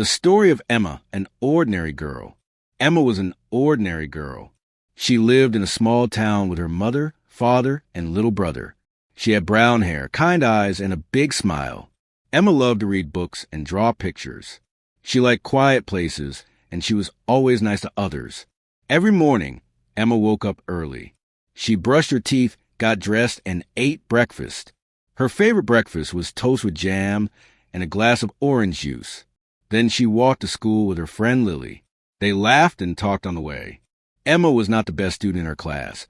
The story of Emma, an ordinary girl. Emma was an ordinary girl. She lived in a small town with her mother, father, and little brother. She had brown hair, kind eyes, and a big smile. Emma loved to read books and draw pictures. She liked quiet places, and she was always nice to others. Every morning, Emma woke up early. She brushed her teeth, got dressed, and ate breakfast. Her favorite breakfast was toast with jam and a glass of orange juice. Then she walked to school with her friend Lily. They laughed and talked on the way. Emma was not the best student in her class,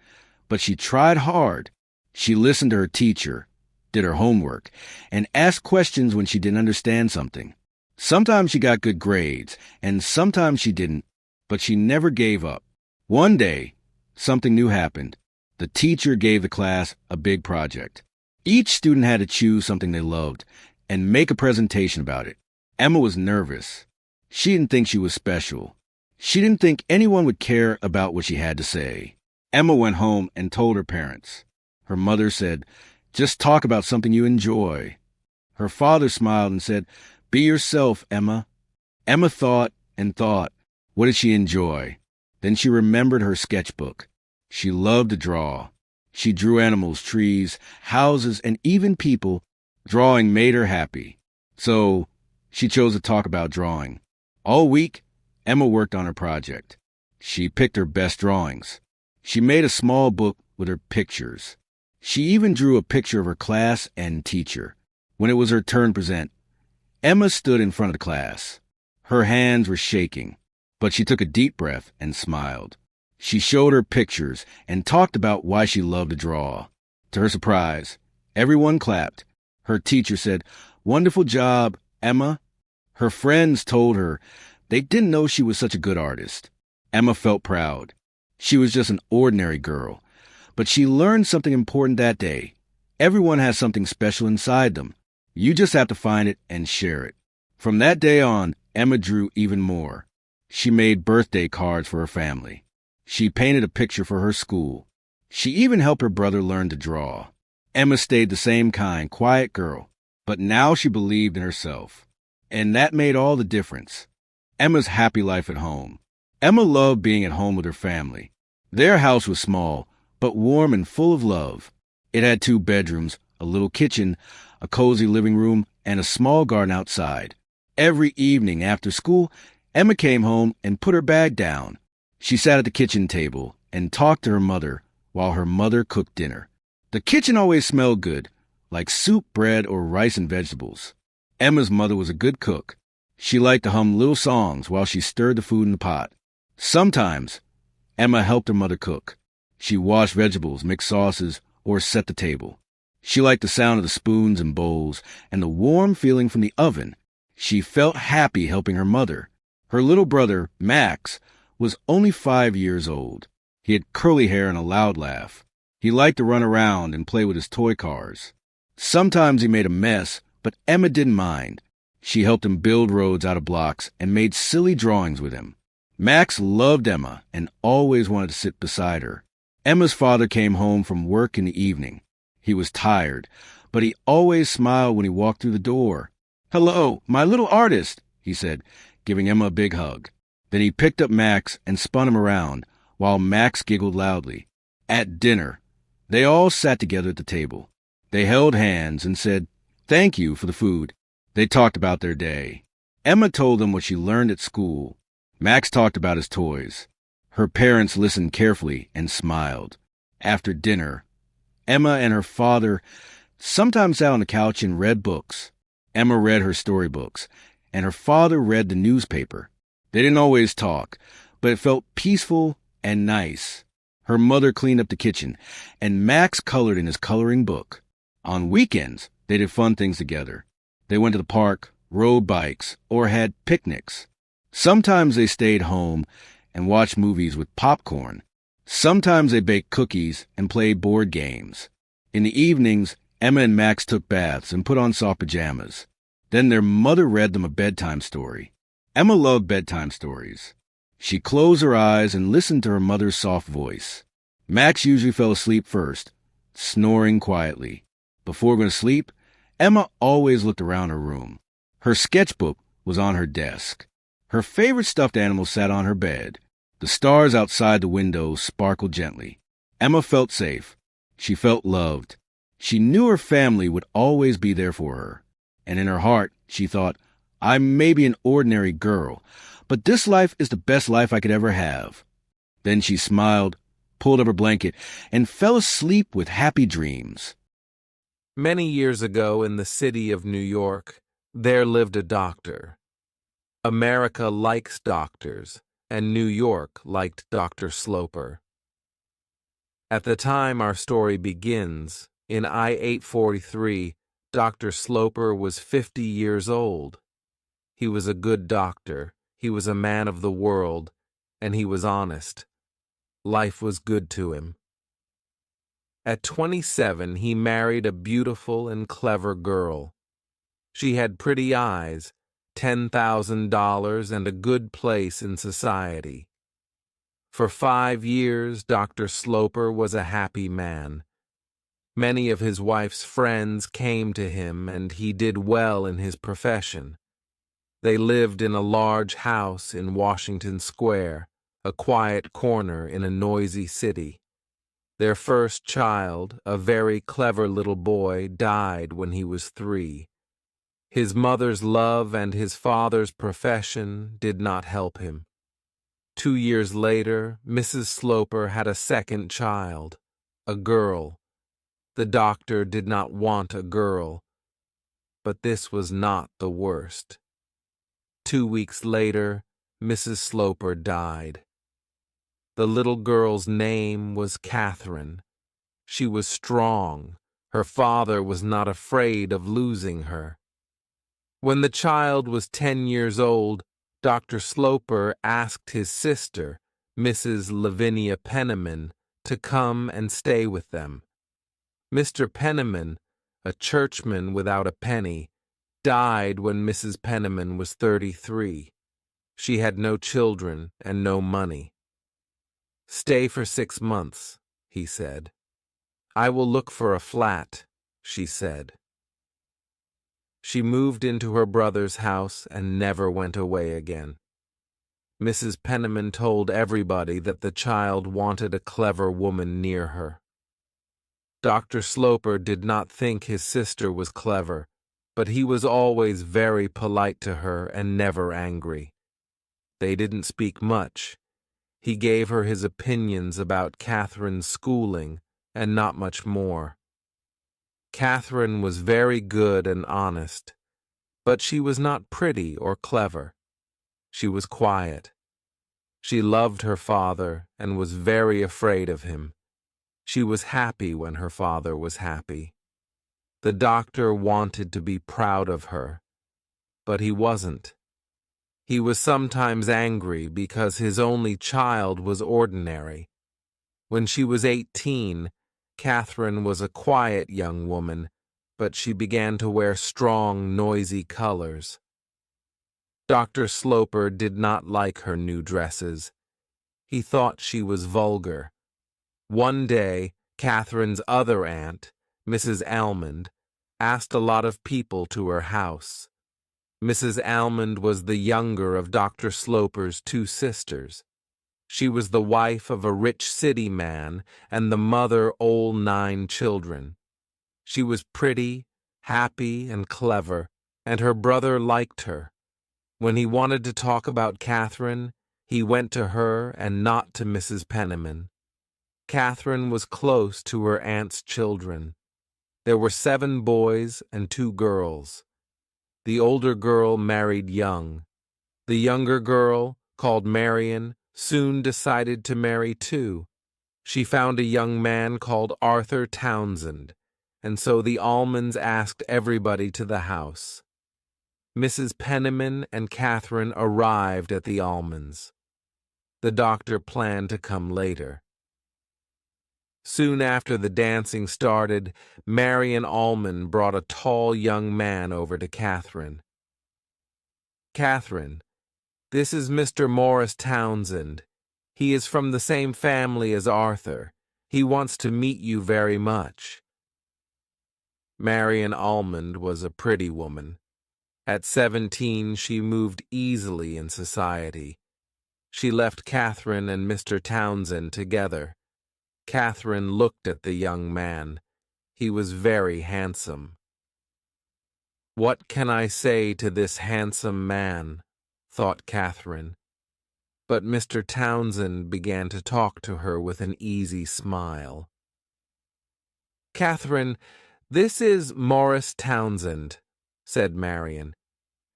but she tried hard. She listened to her teacher, did her homework, and asked questions when she didn't understand something. Sometimes she got good grades, and sometimes she didn't, but she never gave up. One day, something new happened. The teacher gave the class a big project. Each student had to choose something they loved and make a presentation about it. Emma was nervous. She didn't think she was special. She didn't think anyone would care about what she had to say. Emma went home and told her parents. Her mother said, "Just talk about something you enjoy." Her father smiled and said, "Be yourself, Emma." Emma thought and thought. What did she enjoy? Then she remembered her sketchbook. She loved to draw. She drew animals, trees, houses, and even people. Drawing made her happy. So she chose to talk about drawing. All week, Emma worked on her project. She picked her best drawings. She made a small book with her pictures. She even drew a picture of her class and teacher. When it was her turn to present, Emma stood in front of the class. Her hands were shaking, but she took a deep breath and smiled. She showed her pictures and talked about why she loved to draw. To her surprise, everyone clapped. Her teacher said, "Wonderful job, Emma." Her friends told her they didn't know she was such a good artist. Emma felt proud. She was just an ordinary girl, but she learned something important that day. Everyone has something special inside them. You just have to find it and share it. From that day on, Emma drew even more. She made birthday cards for her family. She painted a picture for her school. She even helped her brother learn to draw. Emma stayed the same kind, quiet girl, but now she believed in herself. And that made all the difference. Emma's happy life at home. Emma loved being at home with her family. Their house was small, but warm and full of love. It had 2 bedrooms, a little kitchen, a cozy living room, and a small garden outside. Every evening after school, Emma came home and put her bag down. She sat at the kitchen table and talked to her mother while her mother cooked dinner. The kitchen always smelled good, like soup, bread, or rice and vegetables. Emma's mother was a good cook. She liked to hum little songs while she stirred the food in the pot. Sometimes, Emma helped her mother cook. She washed vegetables, mixed sauces, or set the table. She liked the sound of the spoons and bowls and the warm feeling from the oven. She felt happy helping her mother. Her little brother, Max, was only 5 years old. He had curly hair and a loud laugh. He liked to run around and play with his toy cars. Sometimes he made a mess, but Emma didn't mind. She helped him build roads out of blocks and made silly drawings with him. Max loved Emma and always wanted to sit beside her. Emma's father came home from work in the evening. He was tired, but he always smiled when he walked through the door. "Hello, my little artist," he said, giving Emma a big hug. Then he picked up Max and spun him around, while Max giggled loudly. At dinner, they all sat together at the table. They held hands and said, "Thank you for the food." They talked about their day. Emma told them what she learned at school. Max talked about his toys. Her parents listened carefully and smiled. After dinner, Emma and her father sometimes sat on the couch and read books. Emma read her storybooks, and her father read the newspaper. They didn't always talk, but it felt peaceful and nice. Her mother cleaned up the kitchen, and Max colored in his coloring book. On weekends, they did fun things together. They went to the park, rode bikes, or had picnics. Sometimes they stayed home and watched movies with popcorn. Sometimes they baked cookies and played board games. In the evenings, Emma and Max took baths and put on soft pajamas. Then their mother read them a bedtime story. Emma loved bedtime stories. She closed her eyes and listened to her mother's soft voice. Max usually fell asleep first, snoring quietly. Before going to sleep, Emma always looked around her room. Her sketchbook was on her desk. Her favorite stuffed animal sat on her bed. The stars outside the window sparkled gently. Emma felt safe. She felt loved. She knew her family would always be there for her. And in her heart, she thought, I may be an ordinary girl, but this life is the best life I could ever have. Then she smiled, pulled up her blanket, and fell asleep with happy dreams. Many years ago in the city of New York, there lived a doctor. America likes doctors, and New York liked Dr. Sloper. At the time our story begins, in I-843, Dr. Sloper was 50 years old. He was a good doctor, he was a man of the world, and he was honest. Life was good to him. At 27, he married a beautiful and clever girl. She had pretty eyes, $10,000, and a good place in society. For 5 years, Dr. Sloper was a happy man. Many of his wife's friends came to him, and he did well in his profession. They lived in a large house in Washington Square, a quiet corner in a noisy city. Their first child, a very clever little boy, died when he was 3. His mother's love and his father's profession did not help him. 2 years later, Mrs. Sloper had a second child, a girl. The doctor did not want a girl, but this was not the worst. 2 weeks later, Mrs. Sloper died. The little girl's name was Catherine. She was strong. Her father was not afraid of losing her. When the child was 10 years old, Dr. Sloper asked his sister, Mrs. Lavinia Penniman, to come and stay with them. Mr. Penniman, a churchman without a penny, died when Mrs. Penniman was 33. She had no children and no money. Stay for 6 months, he said. I will look for a flat, she said. She moved into her brother's house and never went away again. Mrs. Penniman told everybody that the child wanted a clever woman near her. Dr. Sloper did not think his sister was clever, but he was always very polite to her and never angry. They didn't speak much. He gave her his opinions about Catherine's schooling and not much more. Catherine was very good and honest, but she was not pretty or clever. She was quiet. She loved her father and was very afraid of him. She was happy when her father was happy. The doctor wanted to be proud of her, but he wasn't. He was sometimes angry because his only child was ordinary. When she was 18, Catherine was a quiet young woman, but she began to wear strong, noisy colors. Dr. Sloper did not like her new dresses. He thought she was vulgar. One day, Catherine's other aunt, Mrs. Almond, asked a lot of people to her house. Mrs. Almond was the younger of Dr. Sloper's 2 sisters. She was the wife of a rich city man and the mother all 9 children. She was pretty, happy, and clever, and her brother liked her. When he wanted to talk about Catherine, he went to her and not to Mrs. Penniman. Catherine was close to her aunt's children. There were 7 boys and 2 girls. The older girl married young. The younger girl, called Marion, soon decided to marry too. She found a young man called Arthur Townsend, and so the Almonds asked everybody to the house. Mrs. Penniman and Catherine arrived at the Almonds. The doctor planned to come later. Soon after the dancing started, Marion Almond brought a tall young man over to Catherine. Catherine, this is Mr. Morris Townsend. He is from the same family as Arthur. He wants to meet you very much. Marion Almond was a pretty woman. At 17, she moved easily in society. She left Catherine and Mr. Townsend together. Catherine looked at the young man. He was very handsome. "What can I say to this handsome man?" thought Catherine. But Mr. Townsend began to talk to her with an easy smile. "Catherine, this is Morris Townsend," said Marian.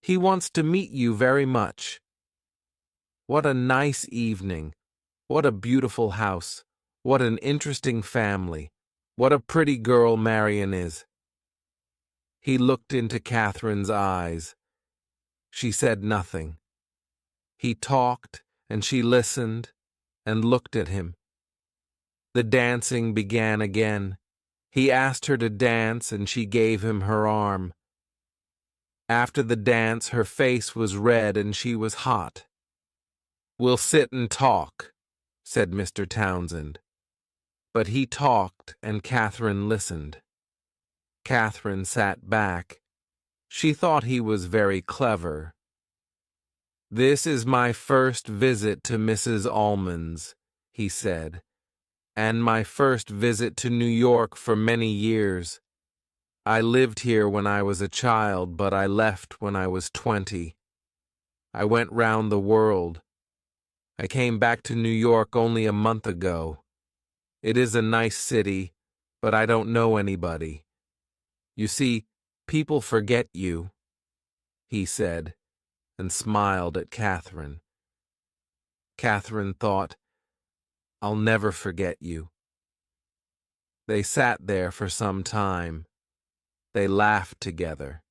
"He wants to meet you very much." What a nice evening! What a beautiful house! What an interesting family! What a pretty girl Marian is! He looked into Catherine's eyes. She said nothing. He talked, and she listened and looked at him. The dancing began again. He asked her to dance, and she gave him her arm. After the dance, her face was red and she was hot. "We'll sit and talk," said Mr. Townsend. But he talked, and Catherine listened. Catherine sat back. She thought he was very clever. "This is my first visit to Mrs. Almond's," he said, "and my first visit to New York for many years. I lived here when I was a child, but I left when I was 20. I went round the world. I came back to New York only a month ago. It is a nice city, but I don't know anybody. You see, people forget you," he said, and smiled at Catherine. Catherine thought, "I'll never forget you." They sat there for some time. They laughed together.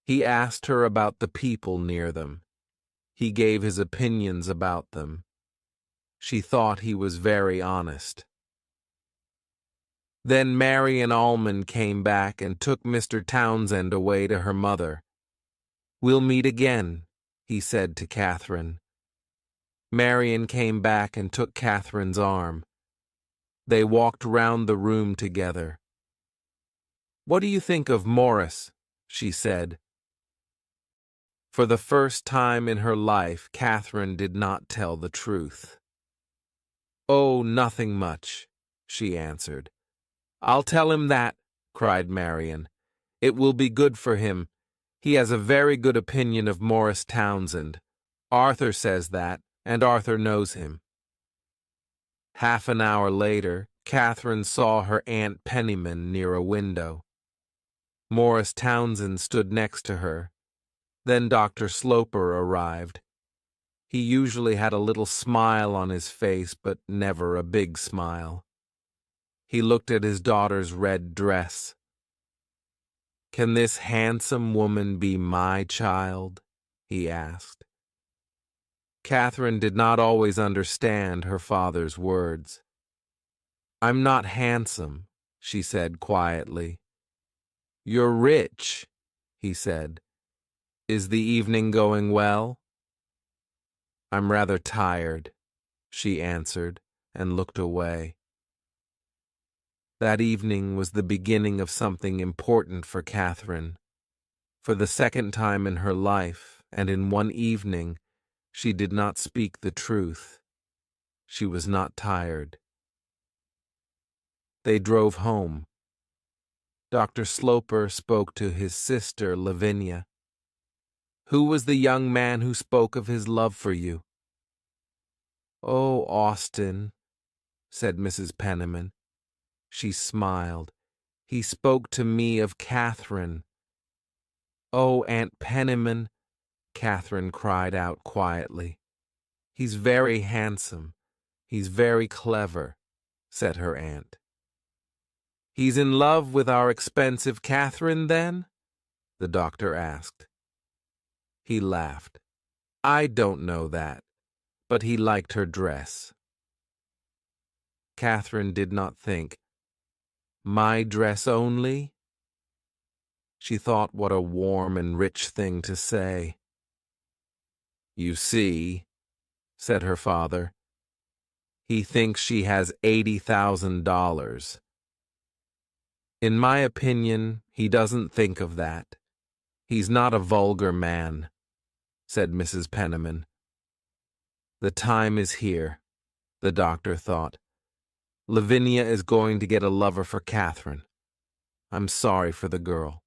He asked her about the people near them. He gave his opinions about them. She thought he was very honest. Then Marian Almond came back and took Mr. Townsend away to her mother. "We'll meet again," he said to Catherine. Marian came back and took Catherine's arm. They walked round the room together. "What do you think of Morris?" she said. For the first time in her life, Catherine did not tell the truth. "Oh, nothing much," she answered. "I'll tell him that," cried Marian. "It will be good for him. He has a very good opinion of Morris Townsend. Arthur says that, and Arthur knows him." Half an hour later, Catherine saw her Aunt Penniman near a window. Morris Townsend stood next to her. Then Dr. Sloper arrived. He usually had a little smile on his face, but never a big smile. He looked at his daughter's red dress. "Can this handsome woman be my child?" he asked. Catherine did not always understand her father's words. "I'm not handsome," she said quietly. "You're rich," he said. "Is the evening going well?" "I'm rather tired," she answered, and looked away. That evening was the beginning of something important for Catherine. For the second time in her life, and in one evening, she did not speak the truth. She was not tired. They drove home. Dr. Sloper spoke to his sister, Lavinia. "Who was the young man who spoke of his love for you?" "Oh, Austin," said Mrs. Penniman. She smiled. "He spoke to me of Catherine." "Oh, Aunt Penniman," Catherine cried out quietly. "He's very handsome. He's very clever," said her aunt. "He's in love with our expensive Catherine, then?" the doctor asked. He laughed. "I don't know that, but he liked her dress." Catherine did not think. My dress only? She thought what a warm and rich thing to say. "You see," said her father, "he thinks she has $80,000. In my opinion, he doesn't think of that. He's not a vulgar man, said Mrs. Penniman. The time is here, the doctor thought. Lavinia is going to get a lover for Catherine. I'm sorry for the girl.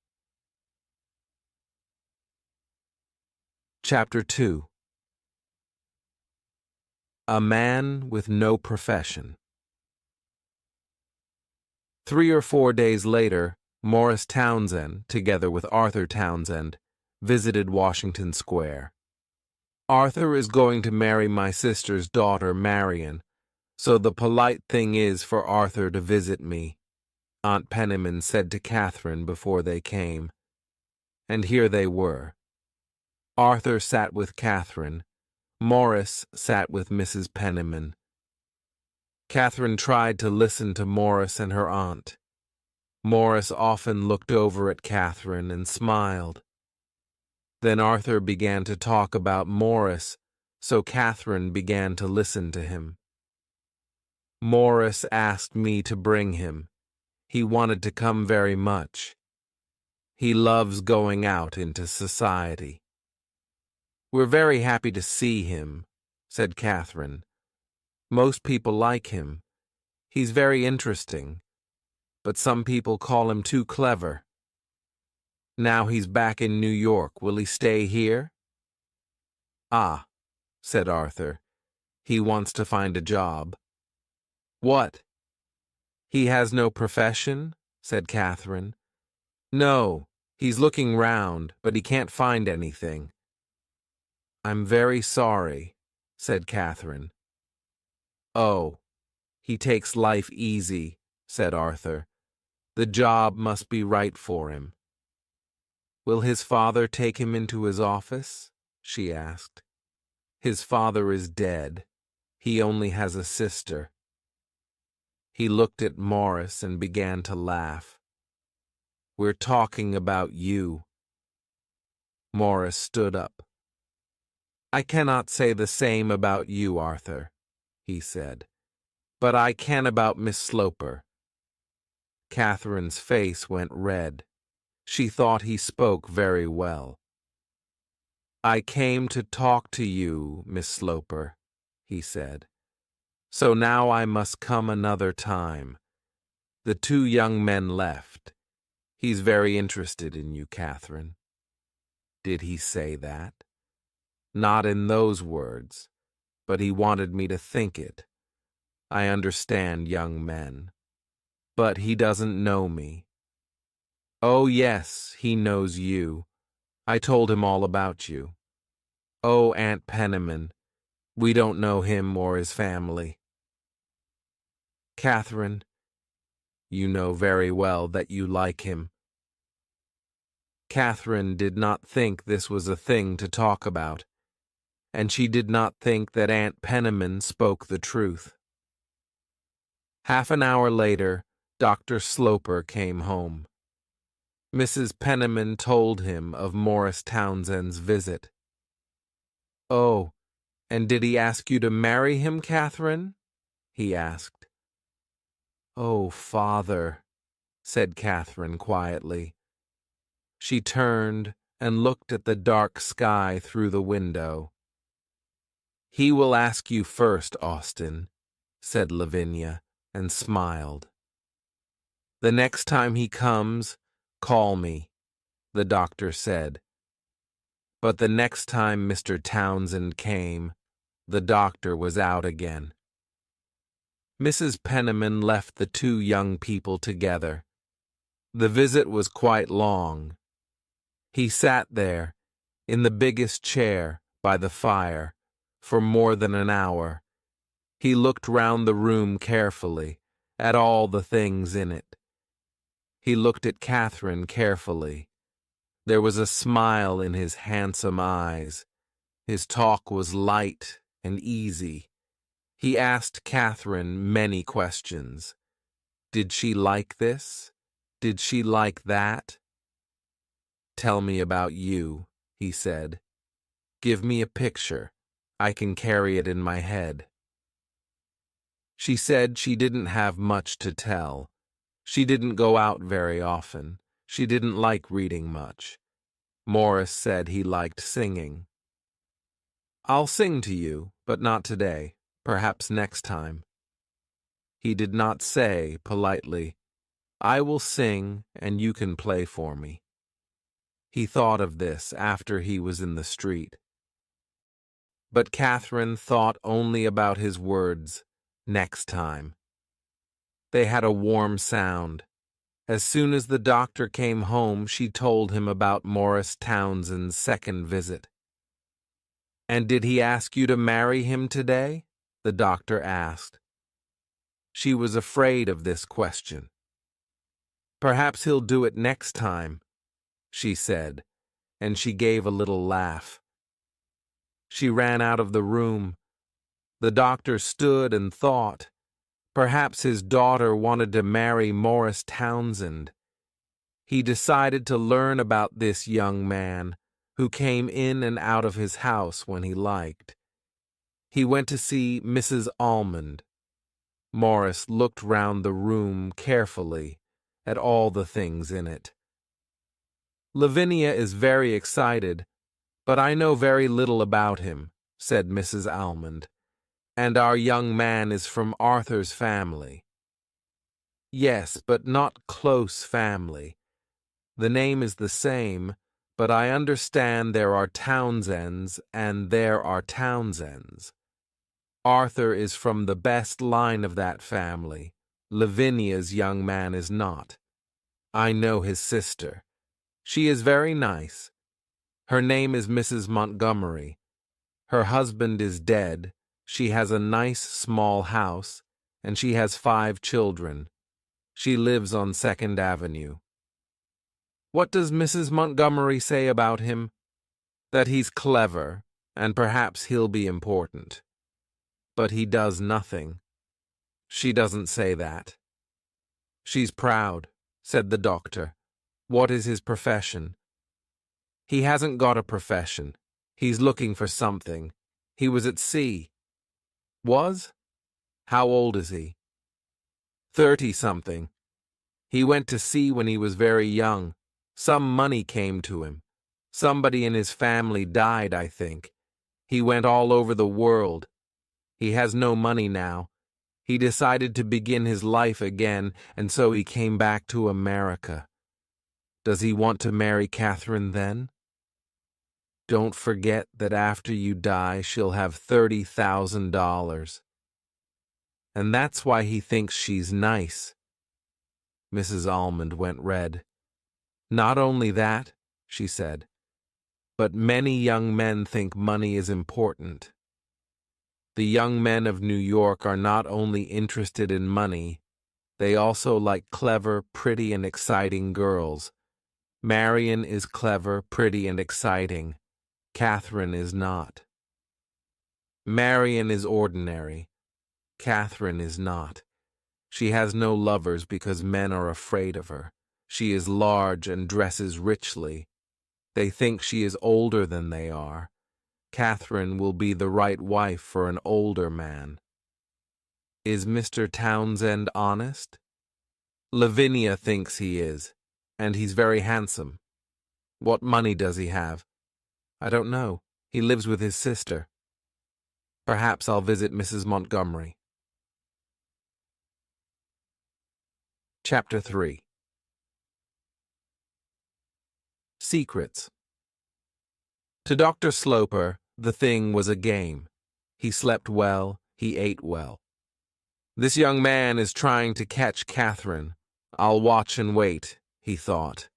Chapter 2. A Man with No Profession. 3 or 4 days later, Morris Townsend, together with Arthur Townsend, visited Washington Square. Arthur is going to marry my sister's daughter, Marion, so the polite thing is for Arthur to visit me, Aunt Penniman said to Catherine before they came. And here they were. Arthur sat with Catherine. Morris sat with Mrs. Penniman. Catherine tried to listen to Morris and her aunt. Morris often looked over at Catherine and smiled. Then Arthur began to talk about Morris, so Catherine began to listen to him. Morris asked me to bring him. He wanted to come very much. He loves going out into society. We're very happy to see him, said Catherine. Most people like him. He's very interesting, but some people call him too clever. Now he's back in New York. Will he stay here? Ah, said Arthur. He wants to find a job. What? He has no profession? Said Catherine. No, he's looking round, but he can't find anything. I'm very sorry, said Catherine. Oh, he takes life easy, said Arthur. The job must be right for him. Will his father take him into his office? She asked. His father is dead. He only has a sister. He looked at Morris and began to laugh. We're talking about you. Morris stood up. I cannot say the same about you, Arthur, he said, but I can about Miss Sloper. Catherine's face went red. She thought he spoke very well. I came to talk to you, Miss Sloper, he said. So now I must come another time. The 2 young men left. He's very interested in you, Catherine. Did he say that? Not in those words, but he wanted me to think it. I understand young men. But he doesn't know me. Oh, yes, he knows you. I told him all about you. Oh, Aunt Penniman, we don't know him or his family. Catherine, you know very well that you like him. Catherine did not think this was a thing to talk about, and she did not think that Aunt Penniman spoke the truth. Half an hour later, Dr. Sloper came home. Mrs. Penniman told him of Morris Townsend's visit. Oh, and did he ask you to marry him, Catherine? He asked. Oh, Father, said Catherine quietly. She turned and looked at the dark sky through the window. He will ask you first, Austin, said Lavinia, and smiled. The next time he comes, call me, the doctor said. But the next time Mr. Townsend came, the doctor was out again. Mrs. Penniman left the 2 young people together. The visit was quite long. He sat there, in the biggest chair, by the fire, for more than an hour. He looked round the room carefully, at all the things in it. He looked at Catherine carefully. There was a smile in his handsome eyes. His talk was light and easy. He asked Catherine many questions. Did she like this? Did she like that? Tell me about you, he said. Give me a picture. I can carry it in my head. She said she didn't have much to tell. She didn't go out very often. She didn't like reading much. Morris said he liked singing. "I'll sing to you, but not today. Perhaps next time." He did not say, politely, "I will sing and you can play for me." He thought of this after he was in the street. But Catherine thought only about his words, "next time." They had a warm sound. As soon as the doctor came home, she told him about Morris Townsend's second visit. "And did he ask you to marry him today?" the doctor asked. She was afraid of this question. "Perhaps he'll do it next time," she said, and she gave a little laugh. She ran out of the room. The doctor stood and thought. Perhaps his daughter wanted to marry Morris Townsend. He decided to learn about this young man, who came in and out of his house when he liked. He went to see Mrs. Almond. Morris looked round the room carefully at all the things in it. "Lavinia is very excited, but I know very little about him," said Mrs. Almond. "And our young man is from Arthur's family." "Yes, but not close family. The name is the same, but I understand there are Townsends and there are Townsends. Arthur is from the best line of that family. Lavinia's young man is not. I know his sister. She is very nice. Her name is Mrs. Montgomery. Her husband is dead. She has a nice small house, and she has 5 children. She lives on 2nd Avenue. What does Mrs. Montgomery say about him? That he's clever, and perhaps he'll be important. But he does nothing. She doesn't say that. She's proud," said the doctor. "What is his profession?" "He hasn't got a profession. He's looking for something. He was at sea." "Was? How old is he?" 30-something. He went to sea when he was very young. Some money came to him. Somebody in his family died, I think. He went all over the world. He has no money now. He decided to begin his life again, and so he came back to America. Does he want to marry Catherine then? Don't forget that after you die, she'll have $30,000. And that's why he thinks she's nice." Mrs. Almond went red. "Not only that," she said, "but many young men think money is important. The young men of New York are not only interested in money, they also like clever, pretty, and exciting girls. Marion is clever, pretty, and exciting. Catherine is not. Marion is ordinary. Catherine is not. She has no lovers because men are afraid of her. She is large and dresses richly. They think she is older than they are. Catherine will be the right wife for an older man. Is Mr. Townsend honest? Lavinia thinks he is, and he's very handsome. What money does he have? I don't know. He lives with his sister. Perhaps I'll visit Mrs. Montgomery." Chapter 3. Secrets. To Dr. Sloper, the thing was a game. He slept well, he ate well. "This young man is trying to catch Catherine. I'll watch and wait," he thought.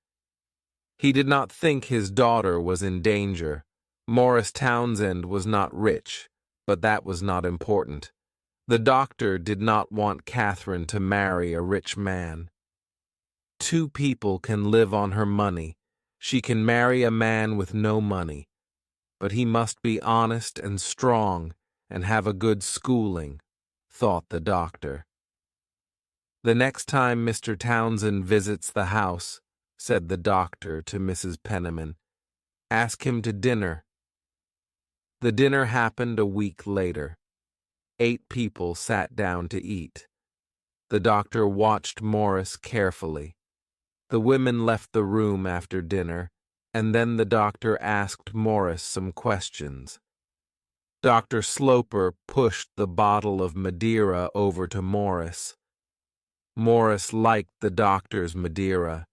He did not think his daughter was in danger. Morris Townsend was not rich, but that was not important. The doctor did not want Catherine to marry a rich man. 2 people can live on her money. She can marry a man with no money. But he must be honest and strong and have a good schooling, thought the doctor. "The next time Mr. Townsend visits the house," said the doctor to Mrs. Penniman, "ask him to dinner." The dinner happened a week later. 8 people sat down to eat. The doctor watched Morris carefully. The women left the room after dinner. and then the doctor asked Morris some questions. Dr. Sloper pushed the bottle of Madeira over to Morris. Morris liked the doctor's Madeira.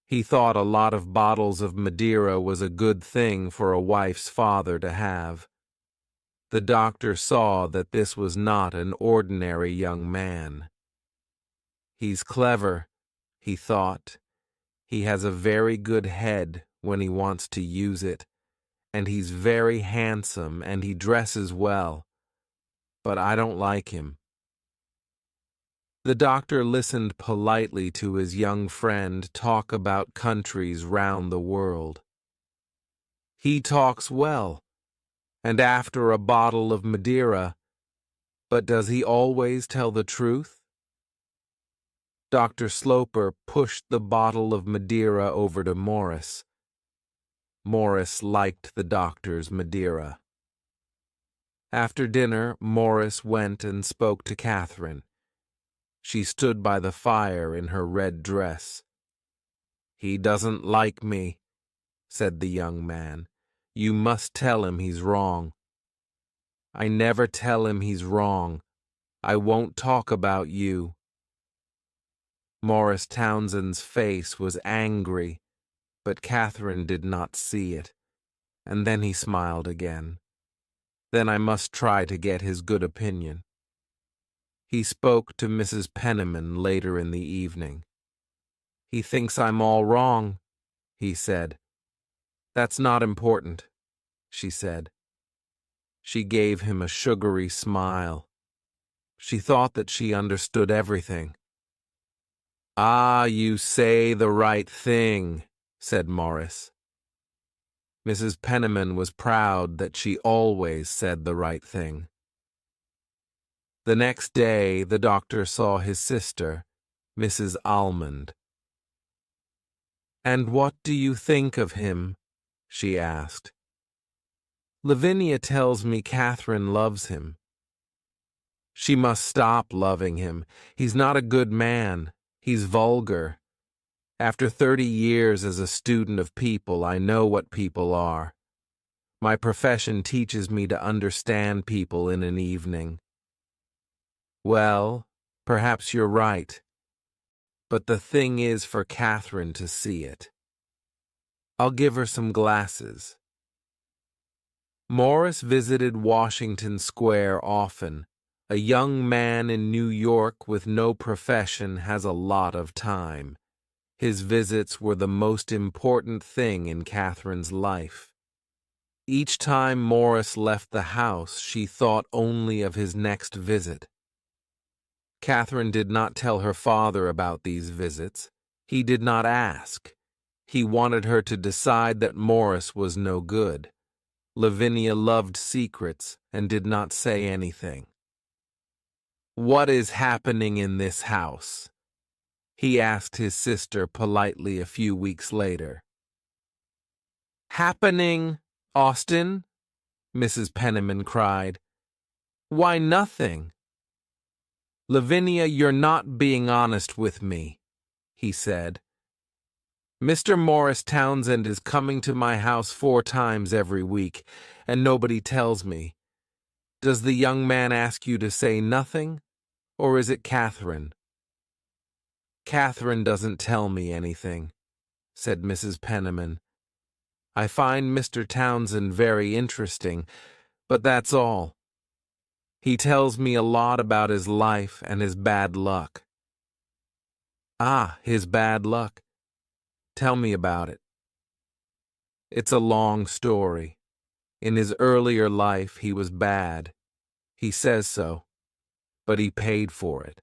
He thought a lot of bottles of Madeira was a good thing for a wife's father to have. The doctor saw that this was not an ordinary young man. He's clever, he thought. He has a very good head when he wants to use it, and he's very handsome and he dresses well, but I don't like him. The doctor listened politely to his young friend talk about countries round the world. He talks well, and after a bottle of Madeira, but does he always tell the truth? Dr. Sloper pushed the bottle of Madeira over to Morris. Morris liked the doctor's Madeira. After dinner, Morris went and spoke to Catherine. She stood by the fire in her red dress. "He doesn't like me," said the young man. "You must tell him he's wrong." "I never tell him he's wrong. I won't talk about you." Morris Townsend's face was angry, but Catherine did not see it, and then he smiled again. "Then I must try to get his good opinion." He spoke to Mrs. Penniman later in the evening. "He thinks I'm all wrong," he said. "That's not important," she said. She gave him a sugary smile. She thought that she understood everything. "Ah, you say the right thing," said Morris. Mrs. Penniman was proud that she always said the right thing. The next day, the doctor saw his sister, Mrs. Almond. "And what do you think of him?" she asked. "Lavinia tells me Catherine loves him." "She must stop loving him. He's not a good man. He's vulgar. After 30 years as a student of people, I know what people are. My profession teaches me to understand people in an evening." "Well, perhaps you're right. But the thing is for Catherine to see it. I'll give her some glasses." Morris visited Washington Square often. A young man in New York with no profession has a lot of time. His visits were the most important thing in Catherine's life. Each time Morris left the house, she thought only of his next visit. Catherine did not tell her father about these visits. He did not ask. He wanted her to decide that Morris was no good. Lavinia loved secrets and did not say anything. "What is happening in this house?" he asked his sister politely a few weeks later. "Happening, Austin?" Mrs. Penniman cried. "Why, nothing." "Lavinia, you're not being honest with me," he said. "Mr. Morris Townsend is coming to my house 4 times every week, and nobody tells me. Does the young man ask you to say nothing, or is it Catherine?" "Catherine doesn't tell me anything," said Mrs. Penniman. "I find Mr. Townsend very interesting, but that's all. He tells me a lot about his life and his bad luck." "Ah, his bad luck. Tell me about it." "It's a long story. In his earlier life, he was bad. He says so, but he paid for it.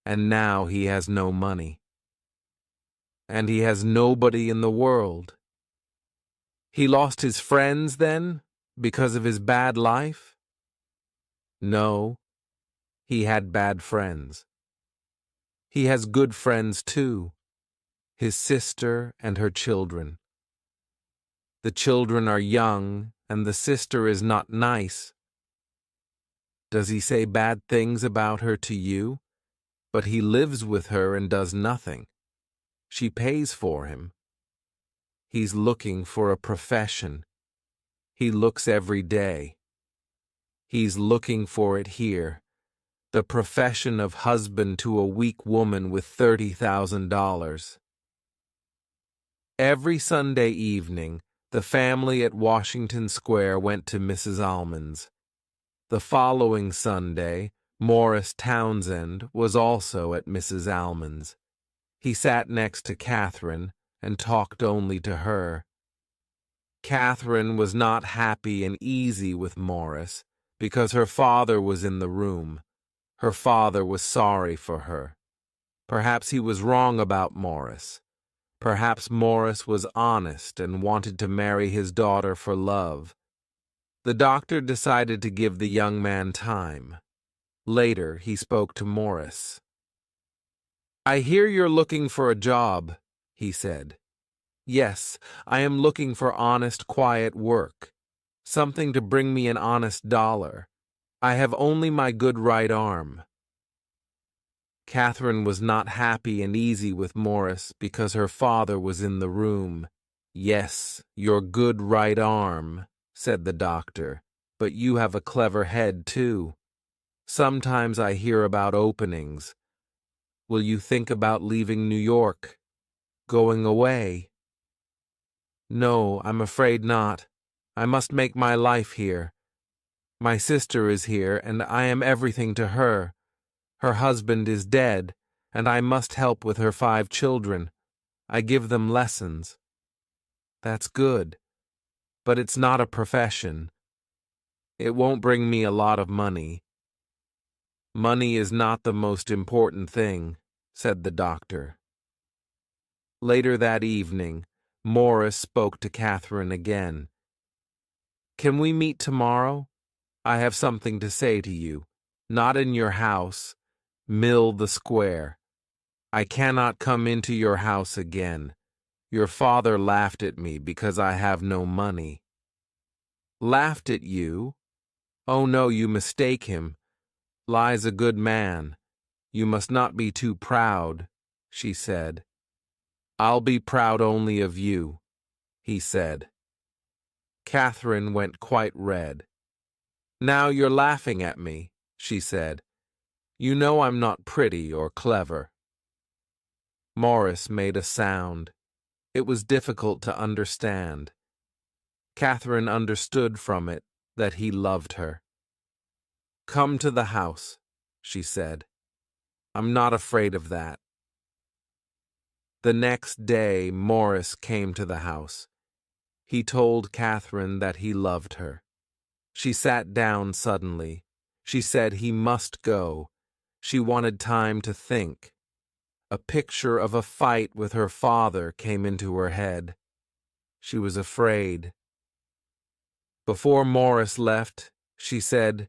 And now he has no money. And he has nobody in the world. He lost his friends, then, because of his bad life?" "No, he had bad friends. He has good friends, too, his sister and her children. The children are young, and the sister is not nice. Does he say bad things about her to you? But he lives with her and does nothing. She pays for him." He's looking for a profession. He looks every day. He's looking for it here. The profession of husband to a weak woman with $30,000. Every Sunday evening, the family at Washington Square went to Mrs. Almond's. The following Sunday, Morris Townsend was also at Mrs. Almond's. He sat next to Catherine and talked only to her. Catherine was not happy and easy with Morris because her father was in the room. Her father was sorry for her. Perhaps he was wrong about Morris. Perhaps Morris was honest and wanted to marry his daughter for love. The doctor decided to give the young man time. Later, he spoke to Morris. "I hear you're looking for a job," he said. "Yes, I am looking for honest, quiet work. Something to bring me an honest dollar. I have only my good right arm." Catherine was not happy and easy with Morris because her father was in the room. "Yes, your good right arm," said the doctor, "but you have a clever head, too. Sometimes I hear about openings. Will you think about leaving New York? Going away?" "No, I'm afraid not. I must make my life here. My sister is here, and I am everything to her. Her husband is dead, and I must help with her 5 children. I give them lessons." "That's good. But it's not a profession. It won't bring me a lot of money." "Money is not the most important thing," said the doctor. Later that evening, Morris spoke to Catherine again. "Can we meet tomorrow? I have something to say to you. Not in your house. Mill the Square. I cannot come into your house again. Your father laughed at me because I have no money." "Laughed at you? Oh no, you mistake him. Lie's a good man. You must not be too proud," she said. "I'll be proud only of you," he said. Catherine went quite red. "Now you're laughing at me," she said. "You know I'm not pretty or clever." Morris made a sound. It was difficult to understand. Catherine understood from it that he loved her. "Come to the house," she said. "I'm not afraid of that." The next day, Morris came to the house. He told Catherine that he loved her. She sat down suddenly. She said he must go. She wanted time to think. A picture of a fight with her father came into her head. She was afraid. Before Morris left, she said,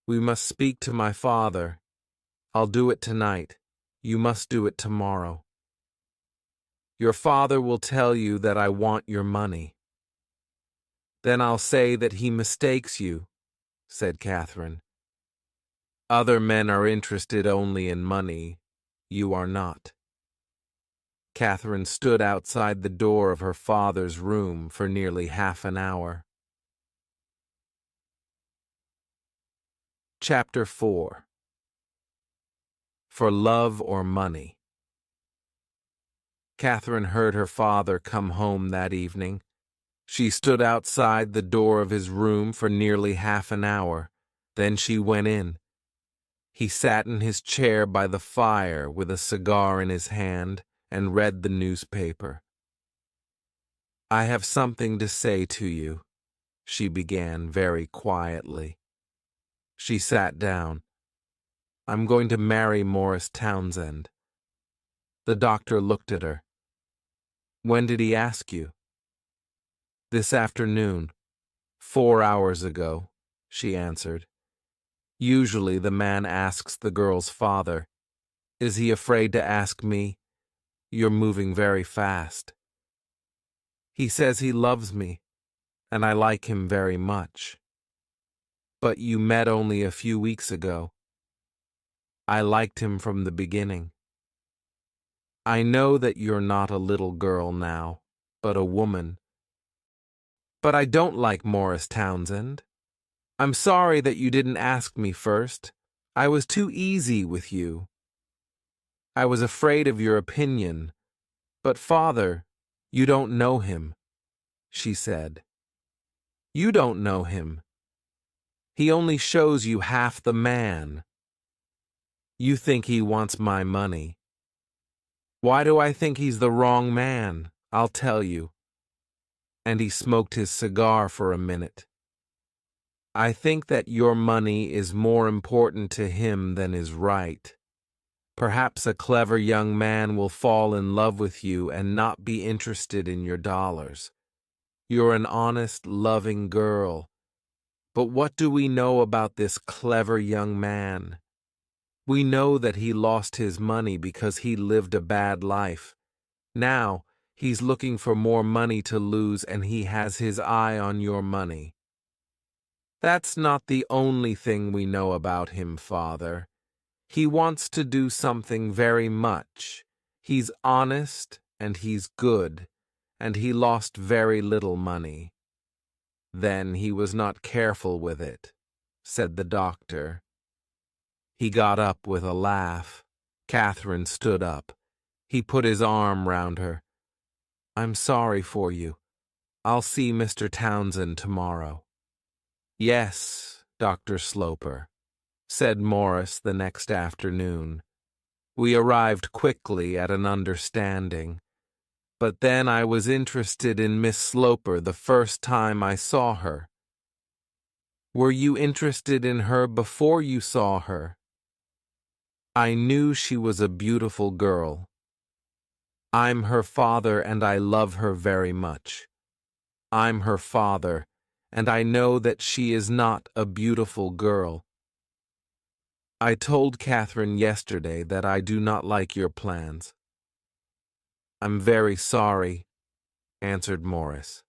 "We must speak to my father. I'll do it tonight. You must do it tomorrow. Your father will tell you that I want your money." "Then I'll say that he mistakes you," said Catherine. "Other men are interested only in money. You are not." Catherine stood outside the door of her father's room for nearly half an hour. Chapter 4. For Love or Money. Catherine heard her father come home that evening. She stood outside the door of his room for nearly half an hour. Then she went in. He sat in his chair by the fire with a cigar in his hand and read the newspaper. "I have something to say to you," she began very quietly. She sat down. "I'm going to marry Morris Townsend." The doctor looked at her. "When did he ask you?" "This afternoon, 4 hours ago," she answered. Usually the man asks the girl's father. Is he afraid to ask me? You're moving very fast. He says he loves me, and I like him very much. But you met only a few weeks ago. I liked him from the beginning. I know that you're not a little girl now. but a woman. But I don't like Morris Townsend. I'm sorry that you didn't ask me first. I was too easy with you. I was afraid of your opinion. But, Father, you don't know him, she said. You don't know him. He only shows you half the man. You think he wants my money. Why do I think he's the wrong man? I'll tell you. And he smoked his cigar for a minute. I think that your money is more important to him than is right. Perhaps a clever young man will fall in love with you and not be interested in your dollars. You're an honest, loving girl. But what do we know about this clever young man? We know that he lost his money because he lived a bad life. Now, he's looking for more money to lose and he has his eye on your money. That's not the only thing we know about him, Father. He wants to do something very much. He's honest and he's good, and he lost very little money. Then he was not careful with it, said the doctor. He got up with a laugh. Catherine stood up. He put his arm round her. I'm sorry for you. I'll see Mr. Townsend tomorrow. Yes, Dr. Sloper, said Morris the next afternoon. We arrived quickly at an understanding. But then I was interested in Miss Sloper the first time I saw her. Were you interested in her before you saw her? I knew she was a beautiful girl. I'm her father and I love her very much. I'm her father, and I know that she is not a beautiful girl. I told Catherine yesterday that I do not like your plans. I'm very sorry, answered Morris.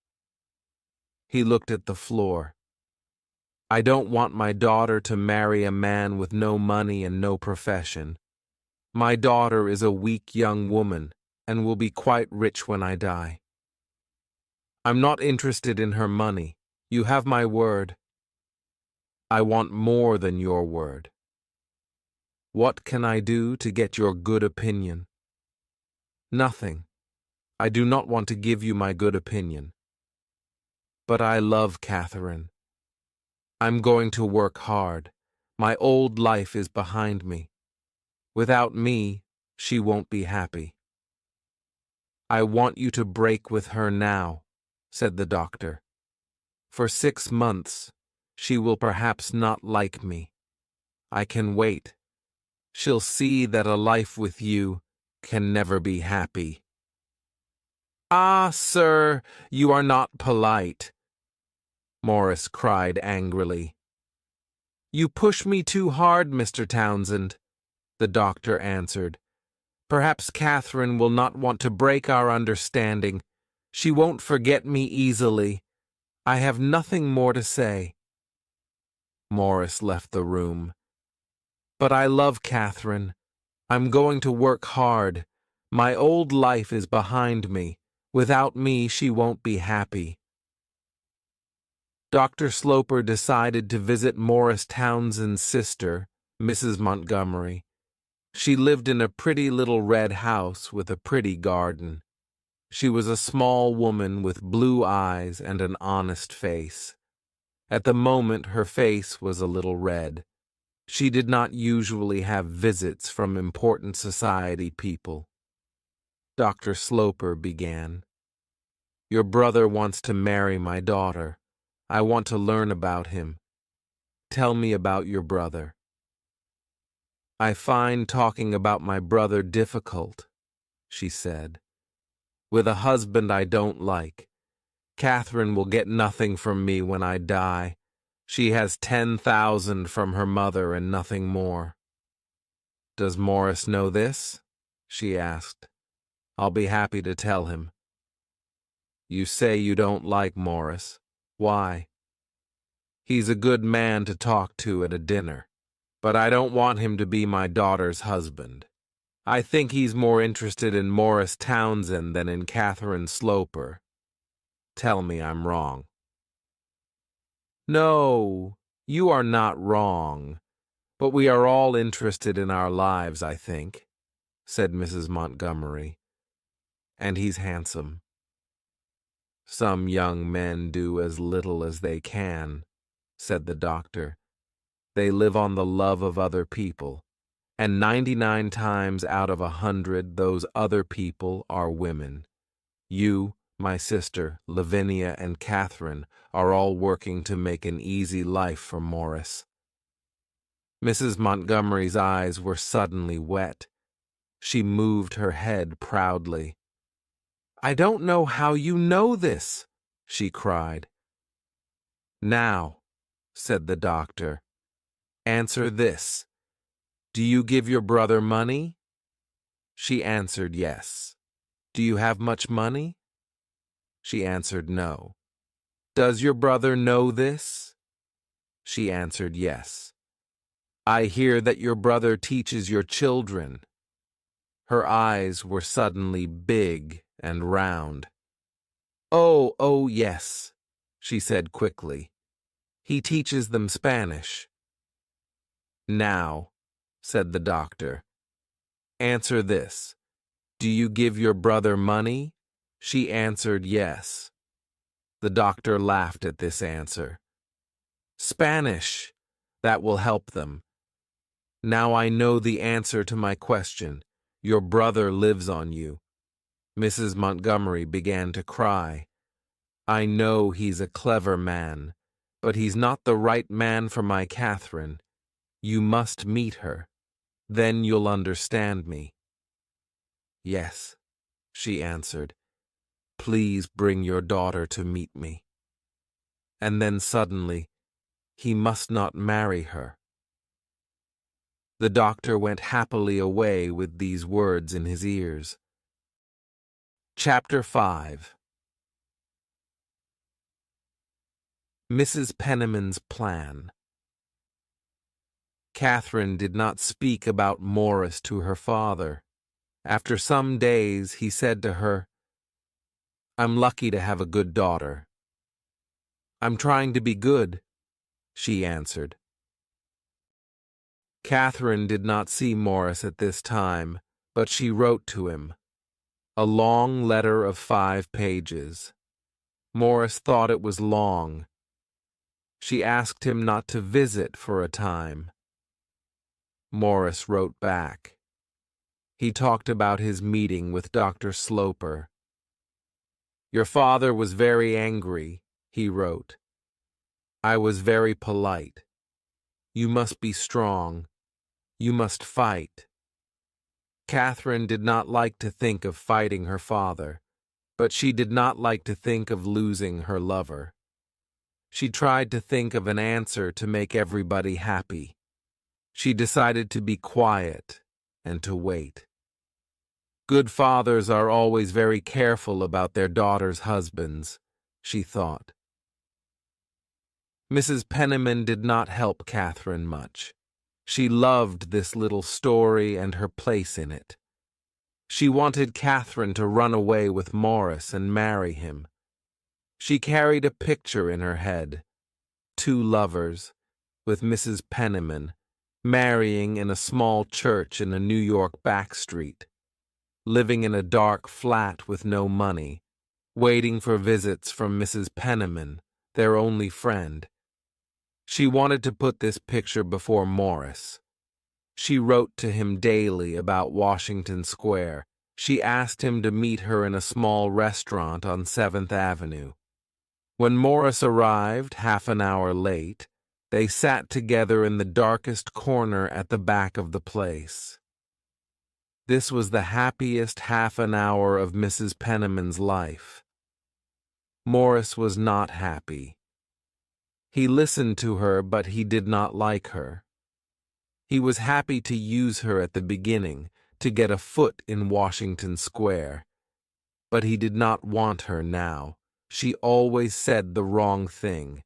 He looked at the floor. I don't want my daughter to marry a man with no money and no profession. My daughter is a weak young woman and will be quite rich when I die. I'm not interested in her money. You have my word. I want more than your word. What can I do to get your good opinion? Nothing. I do not want to give you my good opinion. But I love Catherine. I'm going to work hard. My old life is behind me. Without me, she won't be happy. I want you to break with her now, said the doctor. For 6 months, she will perhaps not like me. I can wait. She'll see that a life with you can never be happy. Ah, sir, you are not polite, Morris cried angrily. You push me too hard, Mr. Townsend, the doctor answered. Perhaps Catherine will not want to break our understanding. She won't forget me easily. I have nothing more to say. Morris left the room. But I love Catherine. I'm going to work hard. My old life is behind me. Without me, she won't be happy. Dr. Sloper decided to visit Morris Townsend's sister, Mrs. Montgomery. She lived in a pretty little red house with a pretty garden. She was a small woman with blue eyes and an honest face. At the moment, her face was a little red. She did not usually have visits from important society people. Dr. Sloper began. Your brother wants to marry my daughter. I want to learn about him. Tell me about your brother. I find talking about my brother difficult, she said. With a husband I don't like. Catherine will get nothing from me when I die. She has 10,000 from her mother and nothing more. Does Morris know this? She asked. I'll be happy to tell him. You say you don't like Morris. Why? He's a good man to talk to at a dinner, but I don't want him to be my daughter's husband. I think he's more interested in Morris Townsend than in Catherine Sloper. Tell me I'm wrong." "No, you are not wrong, but we are all interested in our lives, I think," said Mrs. Montgomery. "And he's handsome." "Some young men do as little as they can," said the doctor. "They live on the love of other people, and 99 times out of 100 those other people are women. You, my sister, Lavinia, and Catherine are all working to make an easy life for Morris." Mrs. Montgomery's eyes were suddenly wet. She moved her head proudly. "I don't know how you know this," she cried. "Now," said the doctor, "answer this. Do you give your brother money?" She answered yes. "Do you have much money?" She answered no. "Does your brother know this?" She answered yes. "I hear that your brother teaches your children." Her eyes were suddenly big and round. Oh, yes," she said quickly. "He teaches them Spanish." "Now," said the doctor, "answer this. Do you give your brother money?" She answered yes. The doctor laughed at this answer. "Spanish! That will help them. Now I know the answer to my question. Your brother lives on you." Mrs. Montgomery began to cry. "I know he's a clever man, but he's not the right man for my Catherine. You must meet her. Then you'll understand me." "Yes," she answered. "Please bring your daughter to meet me." And then suddenly, he must not marry her. The doctor went happily away with these words in his ears. Chapter 5. Mrs. Penniman's Plan. Catherine did not speak about Morris to her father. After some days, he said to her, "I'm lucky to have a good daughter." "I'm trying to be good," she answered. Catherine did not see Morris at this time, but she wrote to him. A long letter of 5 pages. Morris thought it was long. She asked him not to visit for a time. Morris wrote back. He talked about his meeting with Dr. Sloper. "Your father was very angry," he wrote. "I was very polite. You must be strong. You must fight." Catherine did not like to think of fighting her father, but she did not like to think of losing her lover. She tried to think of an answer to make everybody happy. She decided to be quiet and to wait. Good fathers are always very careful about their daughters' husbands, she thought. Mrs. Penniman did not help Catherine much. She loved this little story and her place in it. She wanted Catherine to run away with Morris and marry him. She carried a picture in her head, 2 lovers, with Mrs. Penniman, marrying in a small church in a New York back street, living in a dark flat with no money, waiting for visits from Mrs. Penniman, their only friend. She wanted to put this picture before Morris. She wrote to him daily about Washington Square. She asked him to meet her in a small restaurant on 7th Avenue. When Morris arrived, half an hour late, they sat together in the darkest corner at the back of the place. This was the happiest half an hour of Mrs. Penniman's life. Morris was not happy. He listened to her, but he did not like her. He was happy to use her at the beginning, to get a foot in Washington Square. But he did not want her now. She always said the wrong thing.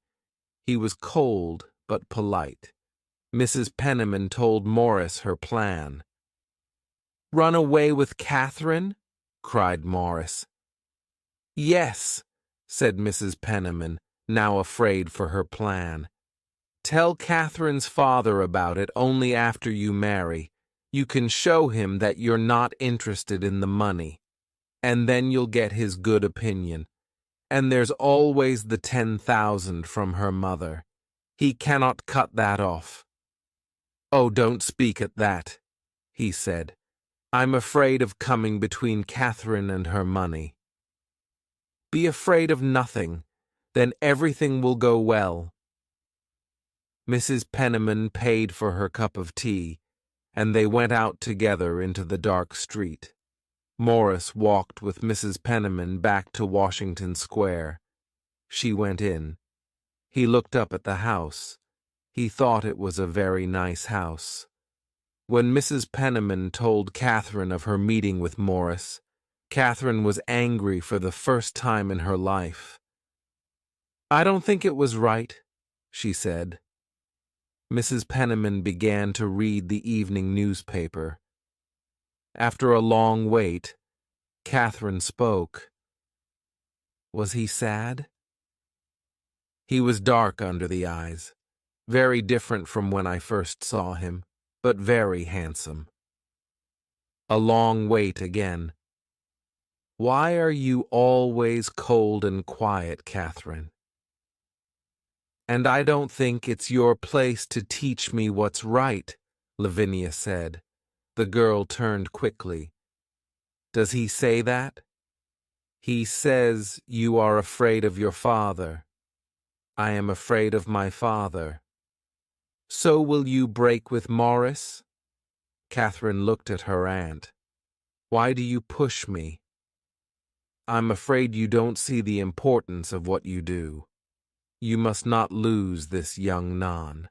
He was cold but polite. Mrs. Penniman told Morris her plan. Run away with Catherine? Cried Morris. Yes, said Mrs. Penniman, now afraid for her plan. Tell Catherine's father about it only after you marry. You can show him that you're not interested in the money, and then you'll get his good opinion. And there's always the 10,000 from her mother. He cannot cut that off. Oh, don't speak at that, he said. I'm afraid of coming between Catherine and her money. Be afraid of nothing, then everything will go well. Mrs. Penniman paid for her cup of tea, and they went out together into the dark street. Morris walked with Mrs. Penniman back to Washington Square. She went in. He looked up at the house. He thought it was a very nice house. When Mrs. Penniman told Catherine of her meeting with Morris, Catherine was angry for the first time in her life. I don't think it was right, she said. Mrs. Penniman began to read the evening newspaper. After a long wait, Catherine spoke. Was he sad? He was dark under the eyes, very different from when I first saw him, but very handsome. A long wait again. Why are you always cold and quiet, Catherine? And I don't think it's your place to teach me what's right, Lavinia said. The girl turned quickly. Does he say that? He says you are afraid of your father. I am afraid of my father. So will you break with Morris? Catherine looked at her aunt. Why do you push me? I'm afraid you don't see the importance of what you do. You must not lose this young non.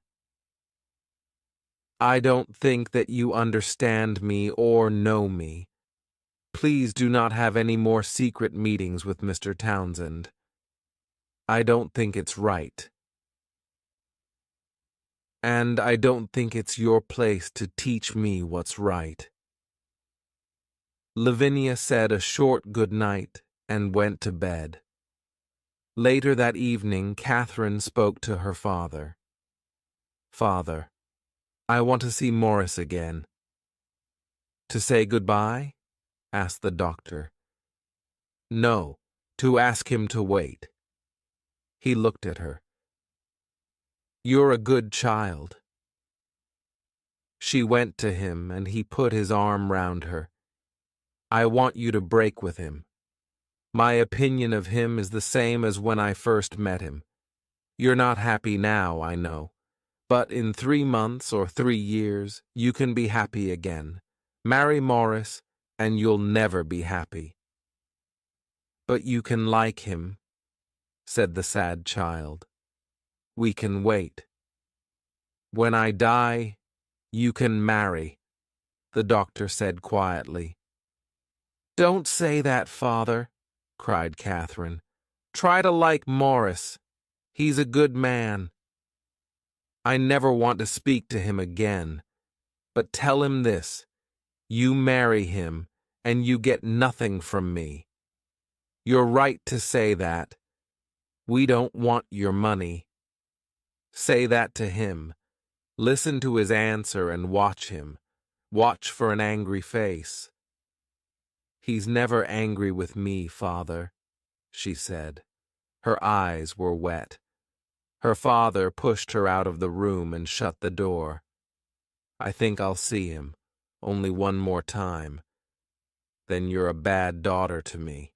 I don't think that you understand me or know me. Please do not have any more secret meetings with Mr. Townsend. I don't think it's right. And I don't think it's your place to teach me what's right. Lavinia said a short good night and went to bed. Later that evening, Catherine spoke to her father. Father, I want to see Morris again. To say goodbye? Asked the doctor. No, to ask him to wait. He looked at her. You're a good child. She went to him, and he put his arm round her. I want you to break with him. My opinion of him is the same as when I first met him. You're not happy now, I know. But in 3 months or 3 years, you can be happy again. Marry Morris, and you'll never be happy. But you can like him, said the sad child. We can wait. When I die, you can marry, the doctor said quietly. Don't say that, Father, cried Catherine. Try to like Morris. He's a good man. I never want to speak to him again. But tell him this. You marry him, and you get nothing from me. You're right to say that. We don't want your money. Say that to him. Listen to his answer and watch him. Watch for an angry face. He's never angry with me, Father, she said. Her eyes were wet. Her father pushed her out of the room and shut the door. I think I'll see him, only one more time. Then you're a bad daughter to me.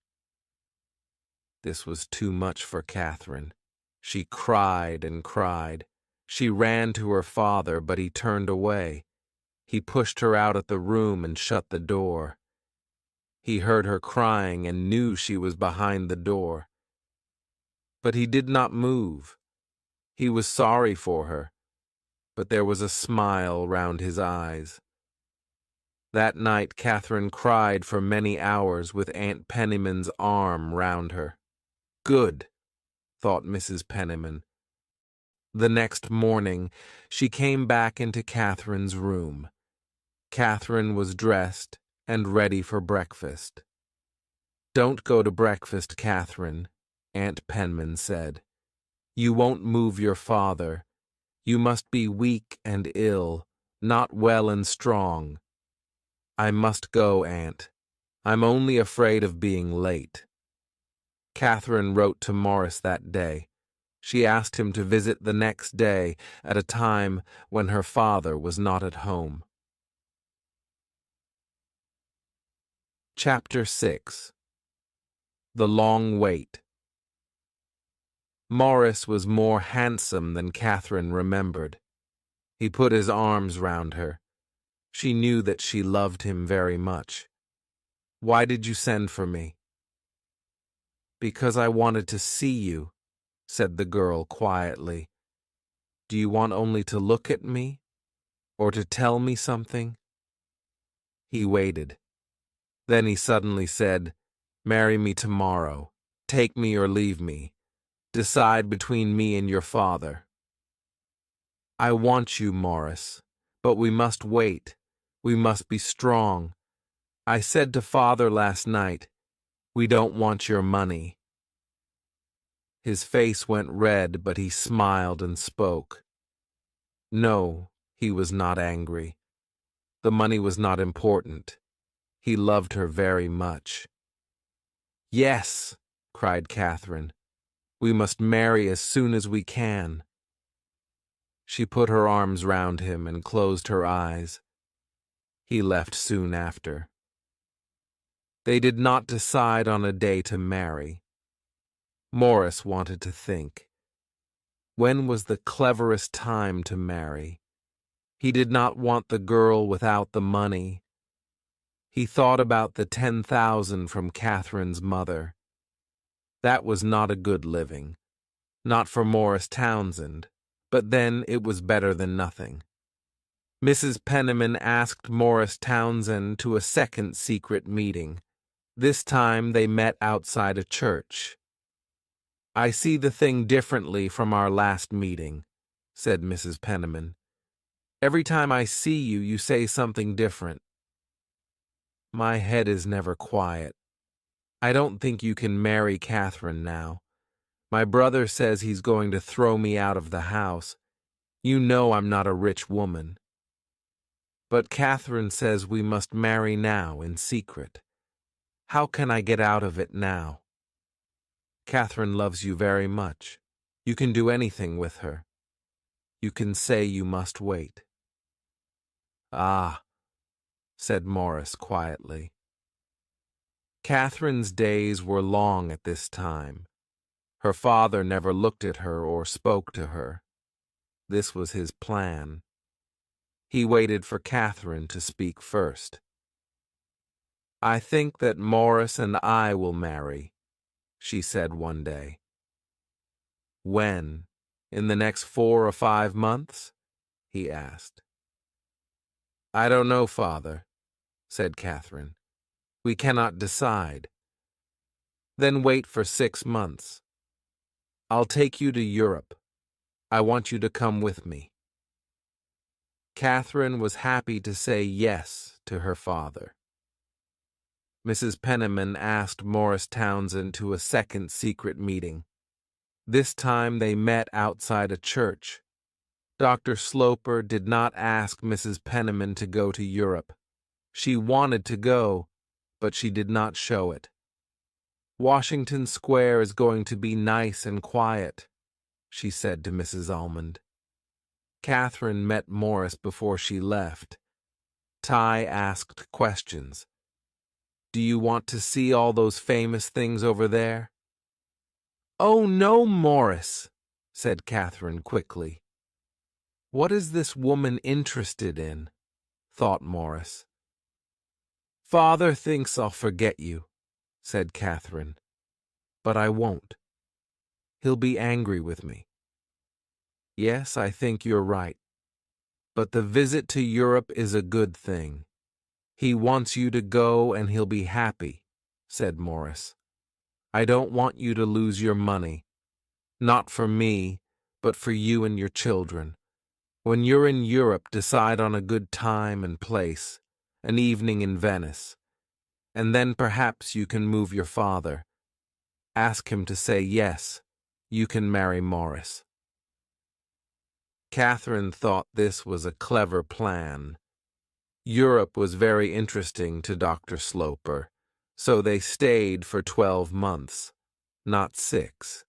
This was too much for Catherine. She cried and cried. She ran to her father, but he turned away. He pushed her out of the room and shut the door. He heard her crying and knew she was behind the door. But he did not move. He was sorry for her, but there was a smile round his eyes. That night Catherine cried for many hours with Aunt Penniman's arm round her. Good, thought Mrs. Penniman. The next morning she came back into Catherine's room. Catherine was dressed, and ready for breakfast. "Don't go to breakfast, Catherine," Aunt Penman said. "You won't move your father. You must be weak and ill, not well and strong." "I must go, Aunt. I'm only afraid of being late." Catherine wrote to Morris that day. She asked him to visit the next day at a time when her father was not at home. Chapter 6. The Long Wait. Morris was more handsome than Catherine remembered. He put his arms round her. She knew that she loved him very much. "Why did you send for me?" "Because I wanted to see you," said the girl quietly. "Do you want only to look at me, or to tell me something?" He waited. Then he suddenly said, "Marry me tomorrow. Take me or leave me. Decide between me and your father." "I want you, Morris, but we must wait. We must be strong. I said to father last night, we don't want your money." His face went red, but he smiled and spoke. No, he was not angry. The money was not important. He loved her very much. "Yes," cried Catherine. "We must marry as soon as we can." She put her arms round him and closed her eyes. He left soon after. They did not decide on a day to marry. Morris wanted to think. When was the cleverest time to marry? He did not want the girl without the money. He thought about the 10,000 from Catherine's mother. That was not a good living. Not for Morris Townsend, but then it was better than nothing. Mrs. Penniman asked Morris Townsend to a second secret meeting. This time they met outside a church. "I see the thing differently from our last meeting," said Mrs. Penniman. "Every time I see you, you say something different." "My head is never quiet. I don't think you can marry Catherine now. My brother says he's going to throw me out of the house. You know I'm not a rich woman. But Catherine says we must marry now in secret. How can I get out of it now? Catherine loves you very much. You can do anything with her. You can say you must wait." "Ah," said Morris quietly. Catherine's days were long at this time. Her father never looked at her or spoke to her. This was his plan. He waited for Catherine to speak first. "I think that Morris and I will marry," she said one day. "When? In the next 4 or 5 months?" he asked. "I don't know, father," said Catherine. "We cannot decide." "Then wait for 6 months. I'll take you to Europe. I want you to come with me." Catherine was happy to say yes to her father. Mrs. Penniman asked Morris Townsend to a second secret meeting. This time they met outside a church. Dr. Sloper did not ask Mrs. Penniman to go to Europe. She wanted to go, but she did not show it. "Washington Square is going to be nice and quiet," she said to Mrs. Almond. Catherine met Morris before she left. Ty asked questions. "Do you want to see all those famous things over there?" "Oh, no, Morris," said Catherine quickly. "What is this woman interested in?" thought Morris. "Father thinks I'll forget you," said Catherine. "But I won't. He'll be angry with me." "Yes, I think you're right. But the visit to Europe is a good thing. He wants you to go and he'll be happy," said Morris. "I don't want you to lose your money. Not for me, but for you and your children. When you're in Europe, decide on a good time and place. An evening in Venice. and then perhaps you can move your father. Ask him to say yes, you can marry Morris. Catherine thought this was a clever plan. Europe was very interesting to Dr. Sloper, so they stayed for 12 months, not 6.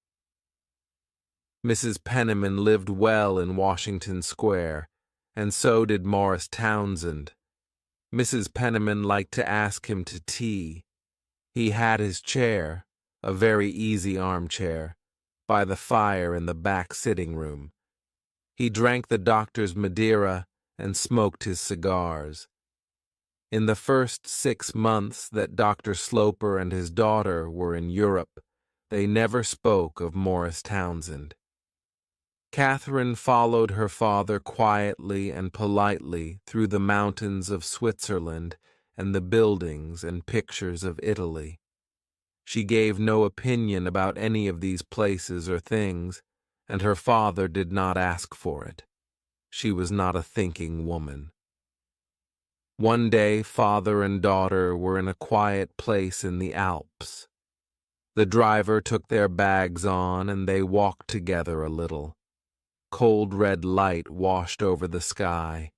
Mrs. Penniman lived well in Washington Square, and so did Morris Townsend. Mrs. Penniman liked to ask him to tea. He had his chair, a very easy armchair, by the fire in the back sitting room. He drank the doctor's Madeira and smoked his cigars. In the first 6 months that Dr. Sloper and his daughter were in Europe, they never spoke of Morris Townsend. Catherine followed her father quietly and politely through the mountains of Switzerland and the buildings and pictures of Italy. She gave no opinion about any of these places or things, and her father did not ask for it. She was not a thinking woman. One day, father and daughter were in a quiet place in the Alps. The driver took their bags on, and they walked together a little. Cold red light washed over the sky.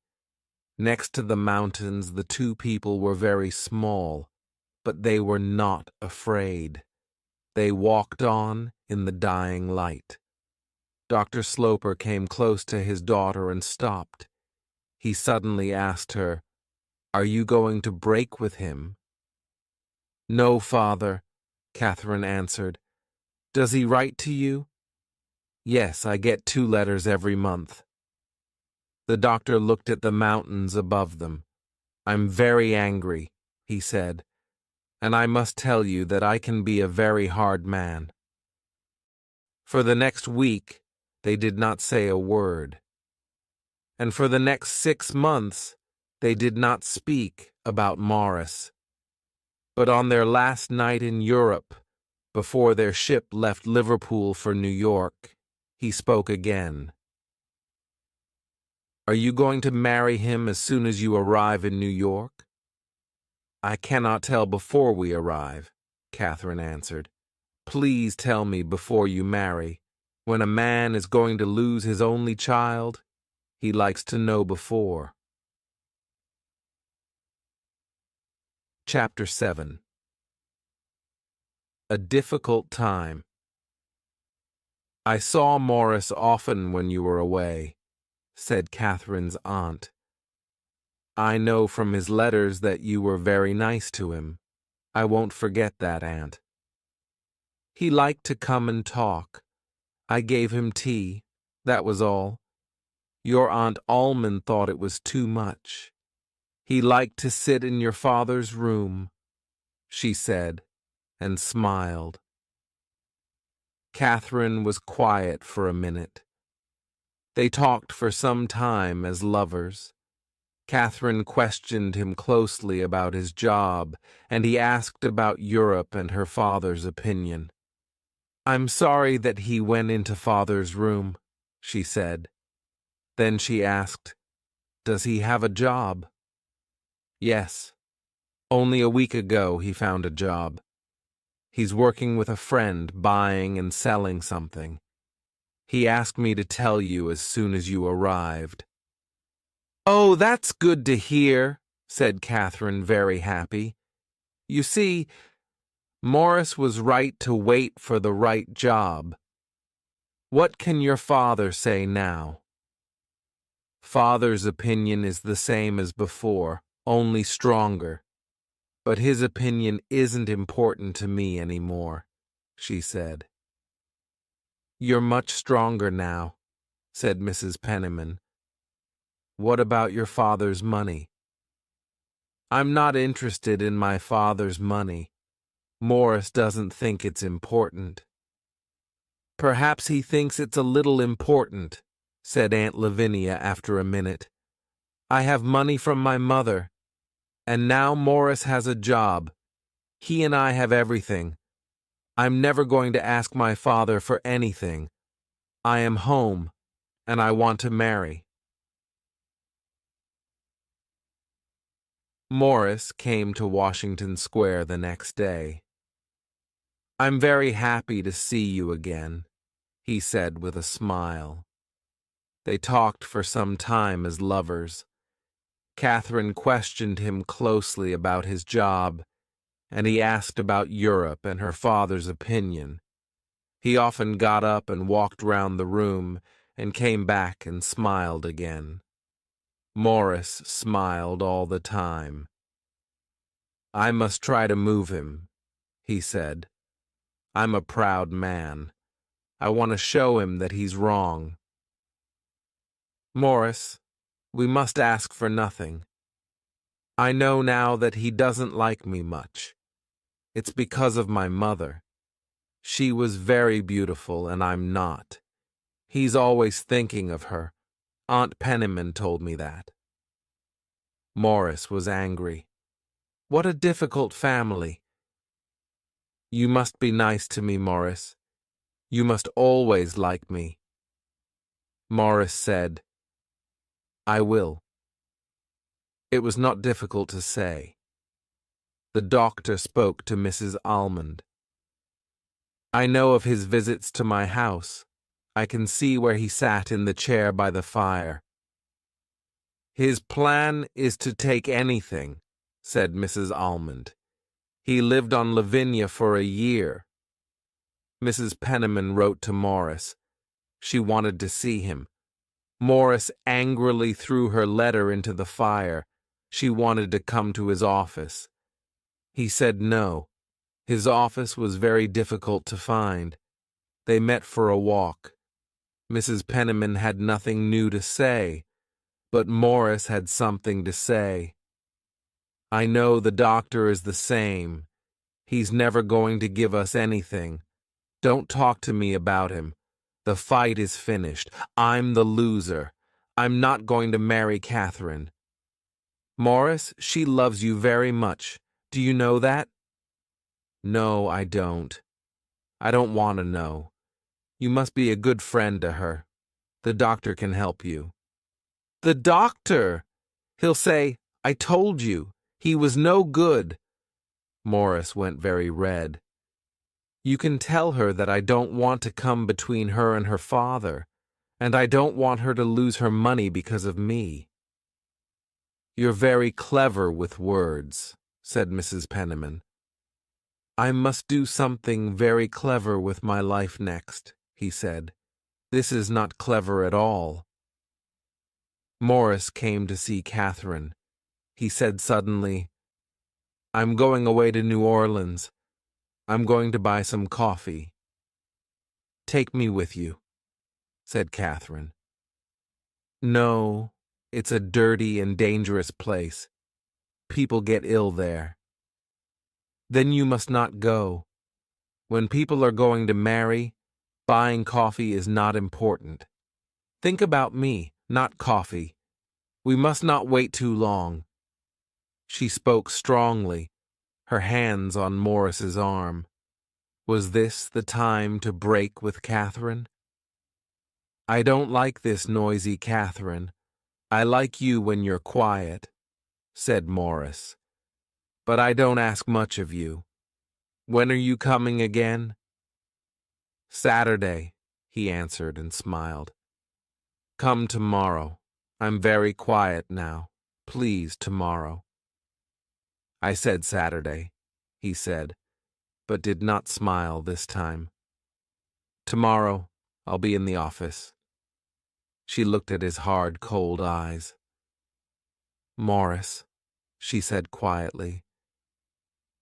Next to the mountains, the two people were very small, but they were not afraid. They walked on in the dying light. Dr. Sloper came close to his daughter and stopped. He suddenly asked her, "Are you going to break with him?" "No, father," Catherine answered. "Does he write to you?" "Yes, I get 2 letters every month." The doctor looked at the mountains above them. "I'm very angry," he said, "and I must tell you that I can be a very hard man." For the next week, they did not say a word. And for the next 6 months, they did not speak about Morris. But on their last night in Europe, before their ship left Liverpool for New York, he spoke again. "Are you going to marry him as soon as you arrive in New York?" "I cannot tell before we arrive," Catherine answered. "Please tell me before you marry. When a man is going to lose his only child, he likes to know before." Chapter 7. A difficult time. "I saw Morris often when you were away," said Catherine's aunt. "I know from his letters that you were very nice to him. I won't forget that, Aunt." "He liked to come and talk. I gave him tea. That was all. Your Aunt Almond thought it was too much. He liked to sit in your father's room," she said, and smiled. Catherine was quiet for a minute. They talked for some time as lovers. Catherine questioned him closely about his job, and he asked about Europe and her father's opinion. "I'm sorry that he went into father's room," she said. Then she asked, "Does he have a job?" "Yes. Only a week ago he found a job. He's working with a friend, buying and selling something. He asked me to tell you as soon as you arrived." "Oh, that's good to hear," said Catherine, very happy. "You see, Morris was right to wait for the right job. What can your father say now?" "Father's opinion is the same as before, only stronger. But his opinion isn't important to me anymore," she said. "You're much stronger now," said Mrs. Penniman. "What about your father's money?" "I'm not interested in my father's money. Morris doesn't think it's important." "Perhaps he thinks it's a little important," said Aunt Lavinia after a minute. "I have money from my mother, and now Morris has a job. He and I have everything. I'm never going to ask my father for anything. I am home, and I want to marry." Morris came to Washington Square the next day. "I'm very happy to see you again," he said with a smile. They talked for some time as lovers. Catherine questioned him closely about his job, and he asked about Europe and her father's opinion. He often got up and walked round the room and came back and smiled again. Morris smiled all the time. "I must try to move him," he said. "I'm a proud man. I want to show him that he's wrong." "Morris, we must ask for nothing. I know now that he doesn't like me much. It's because of my mother. She was very beautiful and I'm not. He's always thinking of her. Aunt Penniman told me that." Morris was angry. "What a difficult family." "You must be nice to me, Morris. You must always like me." Morris said, "I will." It was not difficult to say. The doctor spoke to Mrs. Almond. "I know of his visits to my house. I can see where he sat in the chair by the fire." "His plan is to take anything," said Mrs. Almond. "He lived on Lavinia for a year." Mrs. Penniman wrote to Morris. She wanted to see him. Morris angrily threw her letter into the fire. She wanted to come to his office. He said no. His office was very difficult to find. They met for a walk. Mrs. Penniman had nothing new to say, but Morris had something to say. "I know the doctor is the same. He's never going to give us anything. Don't talk to me about him. The fight is finished. I'm the loser. I'm not going to marry Catherine. Morris, she loves you very much. Do you know that?" "No, I don't. I don't want to know. You must be a good friend to her. The doctor can help you." "The doctor! He'll say, 'I told you. He was no good.'" Morris went very red. "You can tell her that I don't want to come between her and her father, and I don't want her to lose her money because of me." "You're very clever with words," said Mrs. Penniman. "I must do something very clever with my life next," he said. "This is not clever at all." Morris came to see Catherine. He said suddenly, "I'm going away to New Orleans. I'm going to buy some coffee." "Take me with you," said Catherine. "No, it's a dirty and dangerous place. People get ill there." "Then you must not go. When people are going to marry, buying coffee is not important. Think about me, not coffee. We must not wait too long." She spoke strongly, her hands on Morris's arm. Was this the time to break with Catherine? "I don't like this noisy Catherine. I like you when you're quiet," said Morris. "But I don't ask much of you. When are you coming again?" "Saturday," he answered and smiled. "Come tomorrow. I'm very quiet now. Please, tomorrow." "I said Saturday," he said, but did not smile this time. "Tomorrow, I'll be in the office." She looked at his hard, cold eyes. "Morris," she said quietly,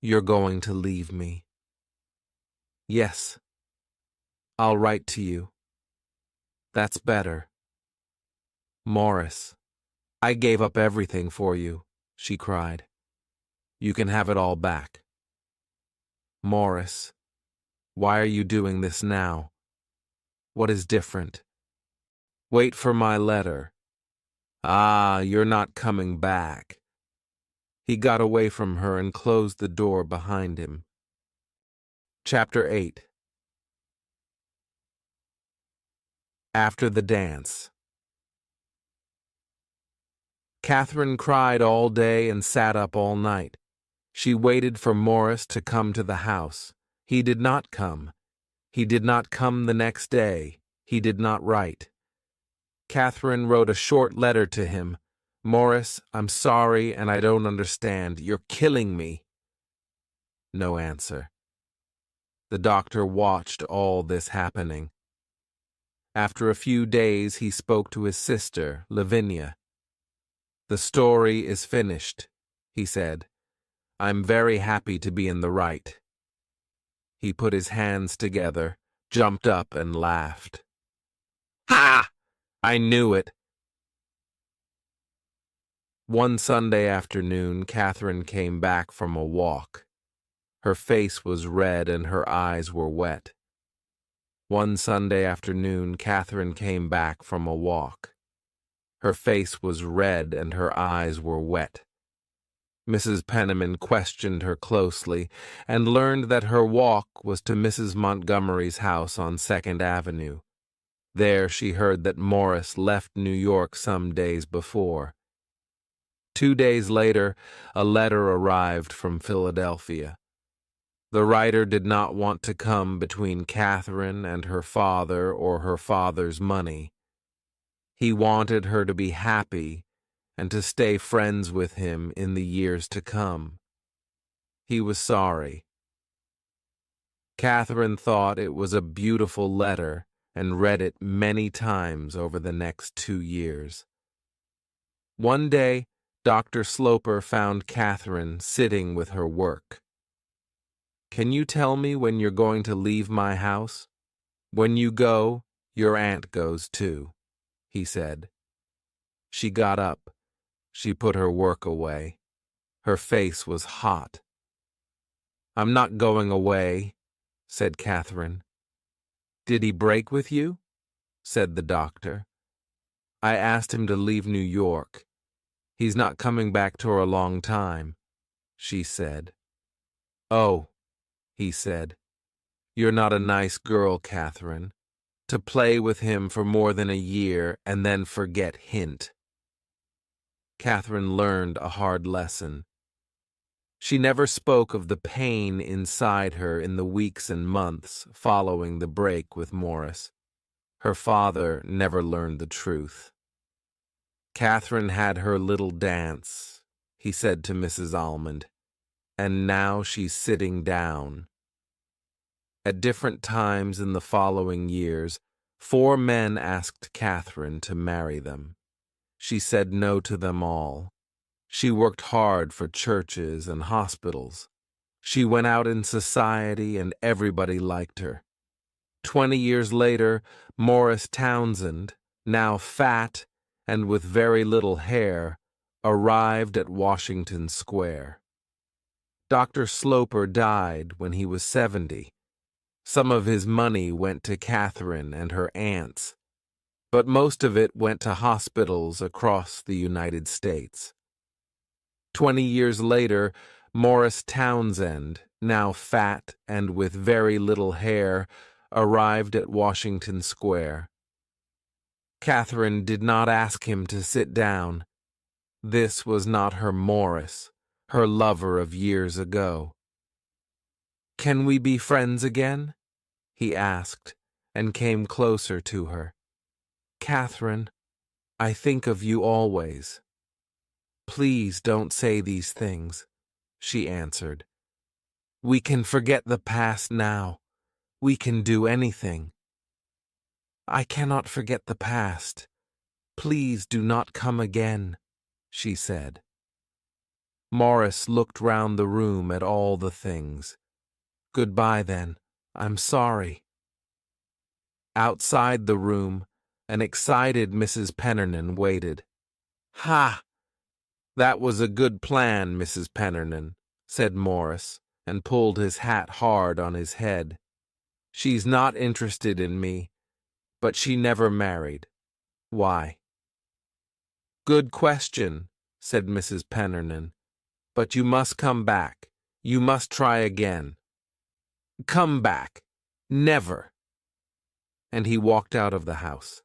"you're going to leave me." "Yes. I'll write to you." "That's better." "Morris, I gave up everything for you," she cried. "You can have it all back." "Morris, why are you doing this now? What is different?" "Wait for my letter." "Ah, you're not coming back." He got away from her and closed the door behind him. Chapter 8. After the dance. Catherine cried all day and sat up all night. She waited for Morris to come to the house. He did not come. He did not come the next day. He did not write. Catherine wrote a short letter to him. "Morris, I'm sorry and I don't understand. You're killing me." No answer. The doctor watched all this happening. After a few days, he spoke to his sister, Lavinia. "The story is finished," he said. "I'm very happy to be in the right." He put his hands together, jumped up, and laughed. "Ha! I knew it." One Sunday afternoon, Catherine came back from a walk. Her face was red and her eyes were wet. One Sunday afternoon, Catherine came back from a walk. Her face was red and her eyes were wet. Mrs. Penniman questioned her closely and learned that her walk was to Mrs. Montgomery's house on 2nd Avenue. There she heard that Morris left New York some days before. 2 days later, a letter arrived from Philadelphia. The writer did not want to come between Catherine and her father or her father's money. He wanted her to be happy and to stay friends with him in the years to come. He was sorry. Catherine thought it was a beautiful letter and read it many times over the next 2 years. One day, Dr. Sloper found Catherine sitting with her work. "Can you tell me when you're going to leave my house? When you go, your aunt goes too," he said. She got up. She put her work away. Her face was hot. "I'm not going away," said Catherine. "Did he break with you?" said the doctor. "I asked him to leave New York. He's not coming back for a long time," she said. "Oh," he said, "you're not a nice girl, Catherine, to play with him for more than a year and then forget hint." Catherine learned a hard lesson. She never spoke of the pain inside her in the weeks and months following the break with Morris. Her father never learned the truth. "Catherine had her little dance," he said to Mrs. Almond, "and now she's sitting down." At different times in the following years, 4 men asked Catherine to marry them. She said no to them all. She worked hard for churches and hospitals. She went out in society and everybody liked her. 20 years later, Morris Townsend, now fat and with very little hair, arrived at Washington Square. Dr. Sloper died when he was 70. Some of his money went to Catherine and her aunts, but most of it went to hospitals across the United States. 20 years later, Morris Townsend, now fat and with very little hair, arrived at Washington Square. Catherine did not ask him to sit down. This was not her Morris, her lover of years ago. "Can we be friends again?" he asked, and came closer to her. "Catherine, I think of you always." "Please don't say these things," she answered. "We can forget the past now. We can do anything." "I cannot forget the past. Please do not come again," she said. Morris looked round the room at all the things. "Goodbye, then. I'm sorry." Outside the room, an excited Mrs. Pennernan waited. "Ha! That was a good plan, Mrs. Pennernan," said Morris, and pulled his hat hard on his head. "She's not interested in me, but she never married. Why?" "Good question," said Mrs. Pennernan. "But you must come back. You must try again." "Come back. Never." And he walked out of the house.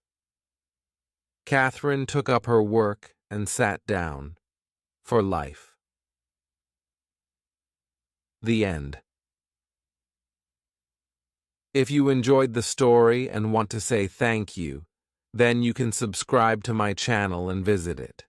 Catherine took up her work and sat down. For life. The end. If you enjoyed the story and want to say thank you, then you can subscribe to my channel and visit it.